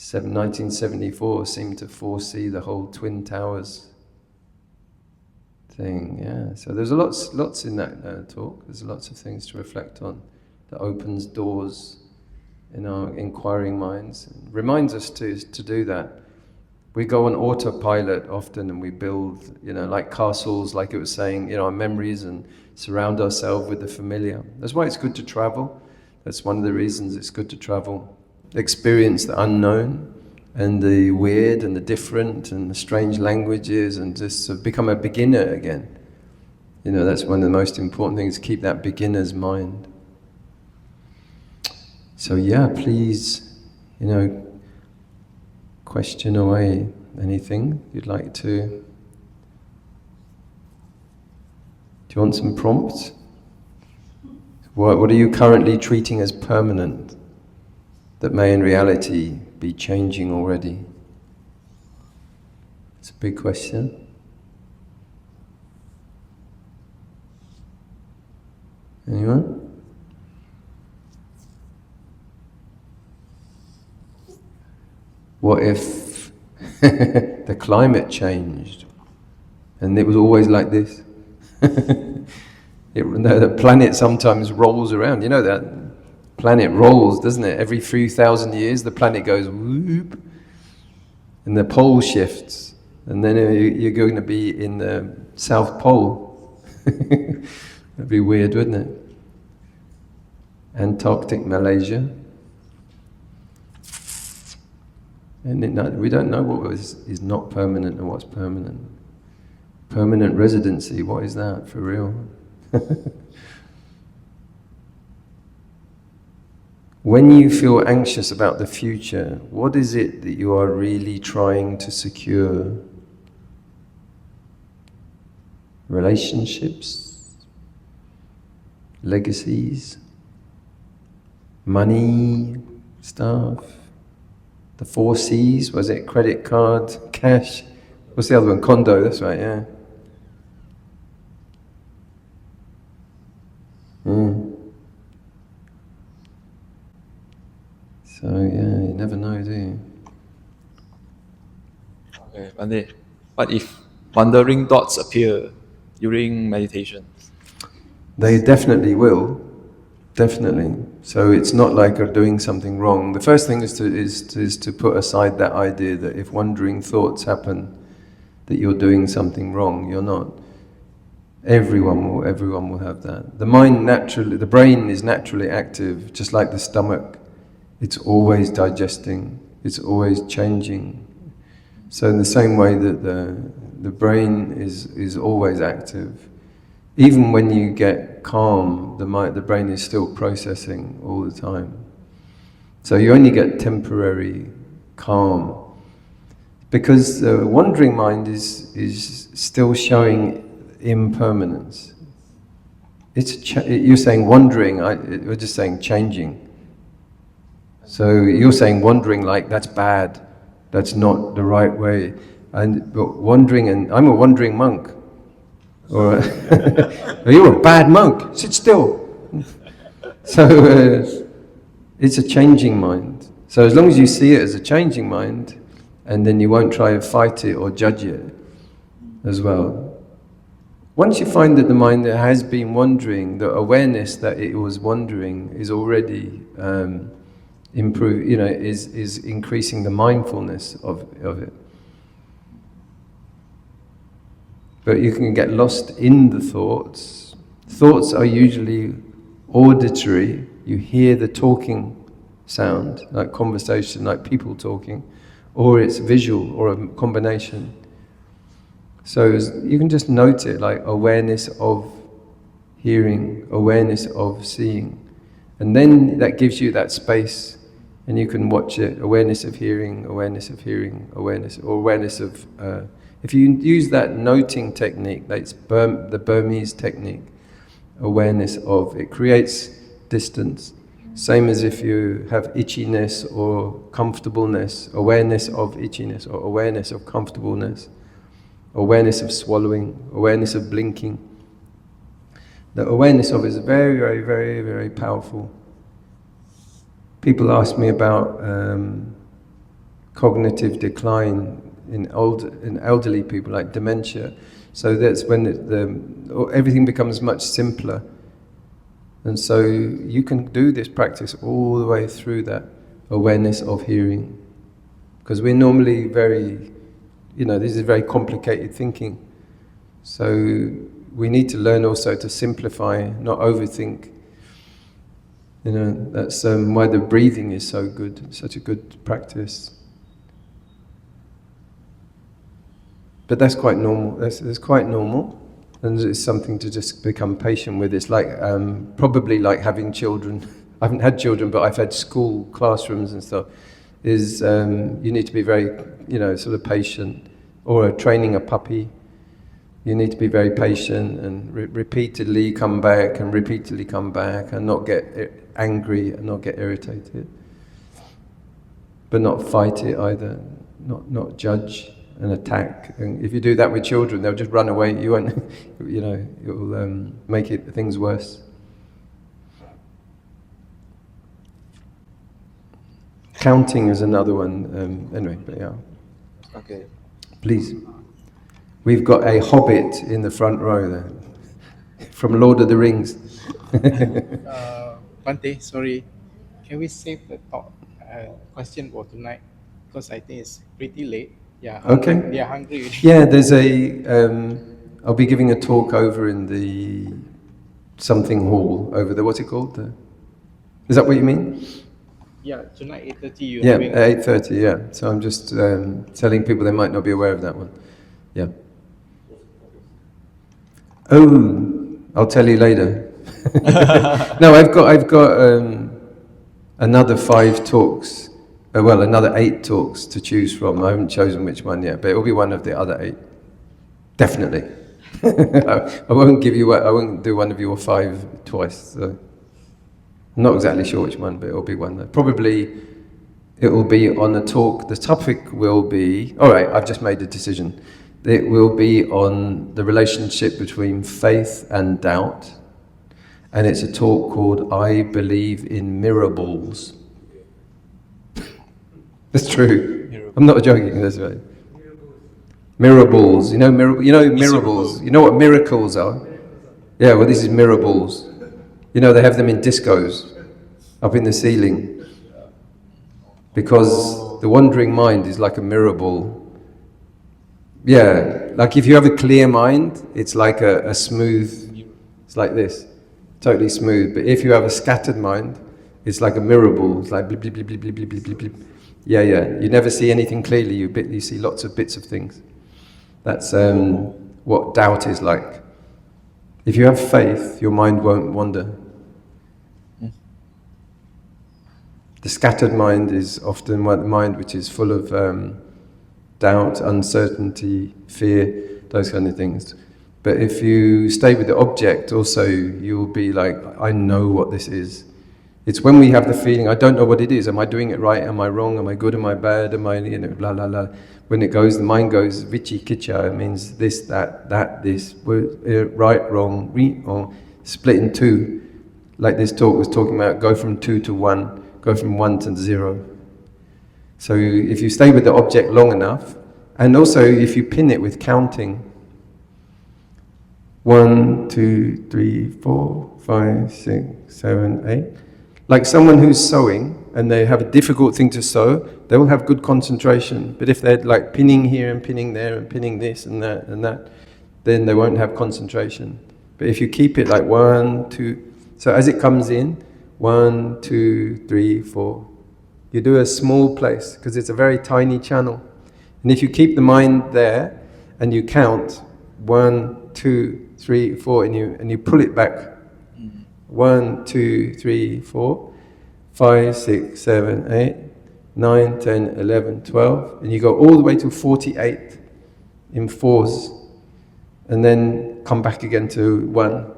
S1: 1974 seemed to foresee the whole Twin Towers thing, yeah. So there's lots in that talk. There's lots of things to reflect on that opens doors in our inquiring minds. It reminds us to do that. We go on autopilot often and we build, like castles, like it was saying, our memories, and surround ourselves with the familiar. That's why it's good to travel. That's one of the reasons it's good to travel. Experience the unknown and the weird and the different and the strange languages, and just sort of become a beginner again. You know, that's one of the most important things, keep that beginner's mind. So yeah, please, you know, question away anything you'd like to. Do you want some prompts? What are you currently treating as permanent that may in reality be changing already? It's a big question. Anyone? What if the climate changed and it was always like this? The planet sometimes rolls around. You know that planet rolls, doesn't it? Every few thousand years the planet goes whoop, and the pole shifts, and then you're going to be in the South Pole. That'd be weird, wouldn't it? Antarctic Malaysia. And we don't know what is not permanent and what's permanent. Permanent residency, what is that for real? When you feel anxious about the future, what is it that you are really trying to secure? Relationships? Legacies? Money? Stuff? The 4 C's, was it credit card, cash? What's the other one? Condo, that's right, yeah. So yeah, you never know, do you?
S2: Okay, Bhante. What if wandering thoughts appear during meditation?
S1: They definitely will, definitely. So it's not like you're doing something wrong. The first thing is to put aside that idea that if wandering thoughts happen, that you're doing something wrong. You're not. Everyone will have that. The mind naturally, the brain is naturally active, just like the stomach. It's always digesting. It's always changing. So in the same way that the brain is always active, even when you get calm, the brain is still processing all the time. So you only get temporary calm, because the wandering mind is still showing impermanence. You're saying wandering, we're just saying changing. So you're saying wandering like that's bad, that's not the right way. But wandering, and I'm a wandering monk. Or you're a bad monk, sit still. So it's a changing mind. So as long as you see it as a changing mind, and then you won't try to fight it or judge it as well. Once you find that the mind that has been wandering, the awareness that it was wandering is already is increasing the mindfulness of it. But you can get lost in the thoughts. Thoughts are usually auditory. You hear the talking sound, like conversation, like people talking, or it's visual, or a combination. So you can just note it, like awareness of hearing, awareness of seeing. And then that gives you that space, and you can watch it, awareness of hearing, awareness of hearing, awareness of... if you use that noting technique, that's the Burmese technique, awareness of, it creates distance. Same as if you have itchiness or comfortableness, awareness of itchiness or awareness of comfortableness, awareness of swallowing, awareness of blinking. The awareness of is very, very, very, very powerful. People ask me about cognitive decline in elderly people, like dementia. So that's when everything becomes much simpler. And so you can do this practice all the way through that awareness of hearing. Because we're normally very, this is very complicated thinking. So we need to learn also to simplify, not overthink. You know, that's why the breathing is so good, such a good practice. But that's quite normal. That's quite normal, and it's something to just become patient with. It's like probably like having children. I haven't had children, but I've had school classrooms and stuff. Is you need to be very, sort of patient, or training a puppy. You need to be very patient and repeatedly come back and repeatedly come back and not get angry and not get irritated, but not fight it either. Not judge and attack. And if you do that with children, they'll just run away. You won't, it will make things worse. Counting is another one. Anyway, but yeah.
S2: Okay.
S1: Please. We've got a hobbit in the front row there, from Lord of the Rings.
S3: Bhante, sorry. Can we save the question for tonight? Because I think it's pretty late. Yeah.
S1: Okay.
S3: They are hungry.
S1: Yeah, there's I'll be giving a talk over in the something hall over there. What's it called? Is that what you mean?
S3: Yeah, tonight 8:30 you're
S1: Yeah,
S3: having...
S1: at 8:30, yeah. So I'm just telling people they might not be aware of that one. Yeah. Oh, I'll tell you later. No, I've got another 5 talks. Another 8 talks to choose from. I haven't chosen which one yet, but it will be one of the other 8. Definitely. I won't do one of your 5 twice. So. I'm not exactly sure which one, but it'll be one. Probably it will be on a talk. The topic will be, all right, I've just made a decision. It will be on the relationship between faith and doubt. And it's a talk called I Believe in Mirables. It's true. I'm not joking, that's right. Mirables. You know mirables. You know what miracles are? Yeah, well, this is mirables. They have them in discos, up in the ceiling. Because the wandering mind is like a mirable. Yeah, like if you have a clear mind, it's like a smooth, it's like this, totally smooth. But if you have a scattered mind, it's like a mirable. It's like blip, blip, blip, blip, blip, blip, blip, blip. Yeah. You never see anything clearly, you see lots of bits of things. That's what doubt is like. If you have faith, your mind won't wander. The scattered mind is often the mind which is full of doubt, uncertainty, fear, those kind of things. But if you stay with the object, also you'll be like, I know what this is. It's when we have the feeling, I don't know what it is. Am I doing it right? Am I wrong? Am I good? Am I bad? Am I, blah, blah, blah. When the mind goes, vichi, kicha, it means this, that, this, right, wrong, wrong, split in 2. Like this talk was talking about, go from 2 to 1, go from 1 to 0. So if you stay with the object long enough, and also if you pin it with counting, 1, 2, 3, 4, 5, 6, 7, 8. Like someone who's sewing and they have a difficult thing to sew, they will have good concentration. But if they're like pinning here and pinning there and pinning this and that, then they won't have concentration. But if you keep it like 1, 2, so as it comes in, 1, 2, 3, 4. You do a small place because it's a very tiny channel. And if you keep the mind there and you count 1, 2, 3, 4 and you pull it back 1, 2, 3, 4, 5, 6, 7, 8, 9, 10, 11, 12 and you go all the way to 48 in 4s and then come back again to 1.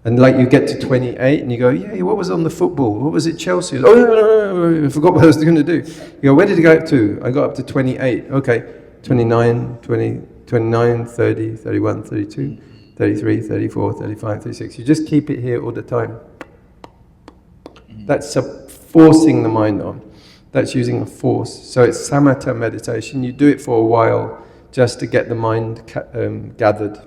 S1: And like you get to 28 and you go, yeah, what was on the football? What was it, Chelsea? Oh, no, I forgot what I was going to do. You go, where did it go up to? I got up to 28. Okay, 29, 20, 29, 30, 31, 32, 33, 34, 35, 36. You just keep it here all the time. That's forcing the mind on. That's using a force. So it's samatha meditation. You do it for a while just to get the mind gathered.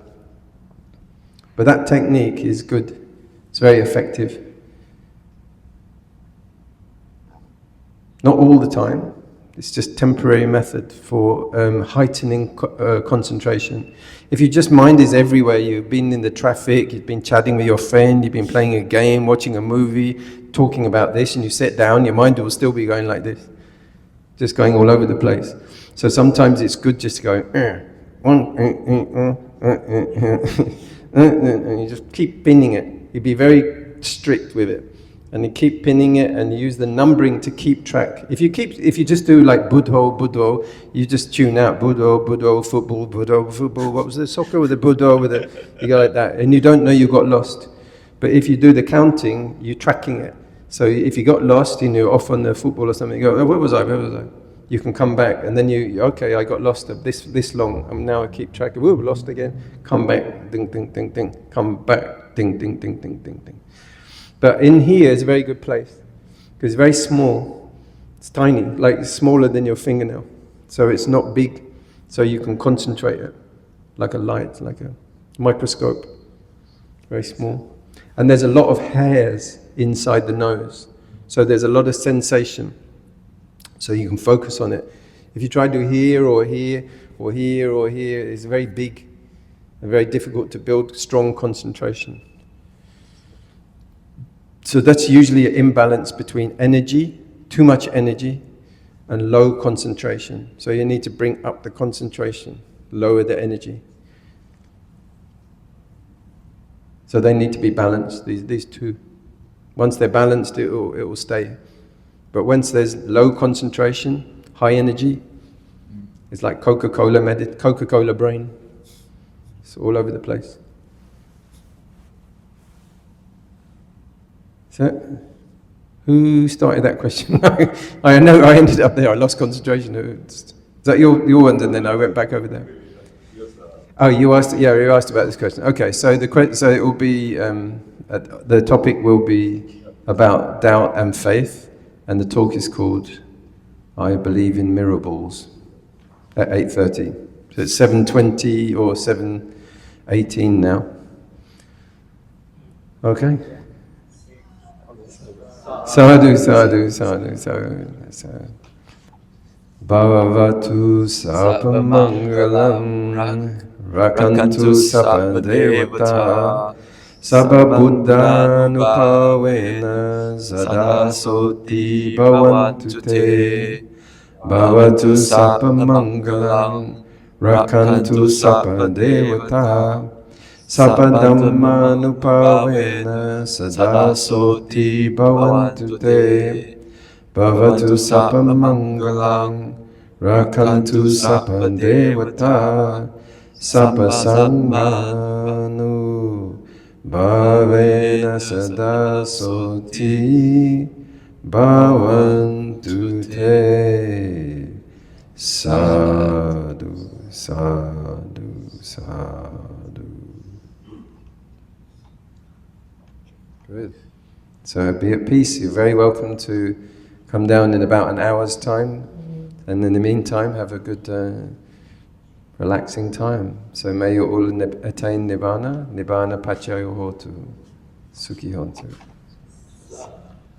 S1: But that technique is good. It's very effective. Not all the time. It's just temporary method for heightening concentration. If your just mind is everywhere, you've been in the traffic, you've been chatting with your friend, you've been playing a game, watching a movie, talking about this, and you sit down, your mind will still be going like this, just going all over the place. So sometimes it's good just to go, and you just keep pinning it. You be very strict with it. And you keep pinning it and you use the numbering to keep track. If you just do like Buddho, you just tune out Buddho, football, what was the soccer with the Buddho, you go like that, and you don't know you got lost. But if you do the counting, you're tracking it. So if you got lost and you're off on the football or something, you go, oh, where was I? You can come back, and then okay, I got lost this long, and now I keep track. Whoa, lost again. Come back, ding, ding, ding, ding. Come back, ding, ding, ding, ding, ding, ding. But in here is a very good place, because it's very small. It's tiny, like smaller than your fingernail. So it's not big, so you can concentrate it, like a light, like a microscope. Very small. And there's a lot of hairs inside the nose. So there's a lot of sensation. So you can focus on it. If you try to do here or here or here or here, it's very big and very difficult to build strong concentration. So that's usually an imbalance between energy, too much energy, and low concentration. So you need to bring up the concentration, lower the energy. So they need to be balanced, these two. Once they're balanced, it will stay. But once there's low concentration, high energy, it's like Coca-Cola brain. It's all over the place. So, who started that question? I know I ended up there. I lost concentration. Is that your one? And then I went back over there. Oh, you asked. Yeah, you asked about this question. Okay, so it will be the topic will be about doubt and faith, and the talk is called "I Believe in Miracles" at 8:30. So it's 7:20 or 7:18 now. Okay. Sadhu, sadhu, sadhu, sadhu, sadhu. Bhavavatu sapamangalam rakantu sapadevata sababuddhanupavena sadasoti bhavantu te. Bhavatu sapamangalam rakantu sapadevata sapadammanupavena sadasoti bhavantu te. Bhavatu sapamangalam rakantu sapadevata sapasammanu bhavena sadasoti bhavantu te. Sadhu, sadhu, sadhu. Good. So be at peace. You're very welcome to come down in about an hour's time, and in the meantime have a good relaxing time. So may you all attain Nibbana, Nibbana Pachayo Hotu, Sukhi Hontu.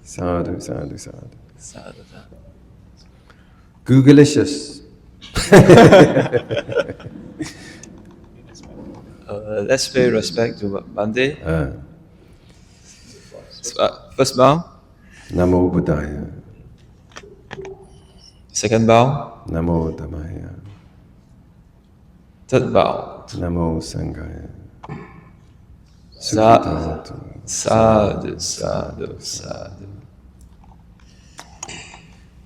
S1: Sadhu, sadhu, sadhu.
S2: Sadhu.
S1: Googleicious.
S2: Let's pay respect to Bhante. First bow.
S1: Namo Buddhaya.
S2: Second bow.
S1: Namo Dhammaya.
S2: Third bow.
S1: Namo Sanghaya.
S2: Sadhu, sadhu, sadhu, sadhu.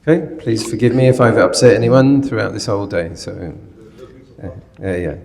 S1: Okay, please forgive me if I've upset anyone throughout this whole day. So, yeah.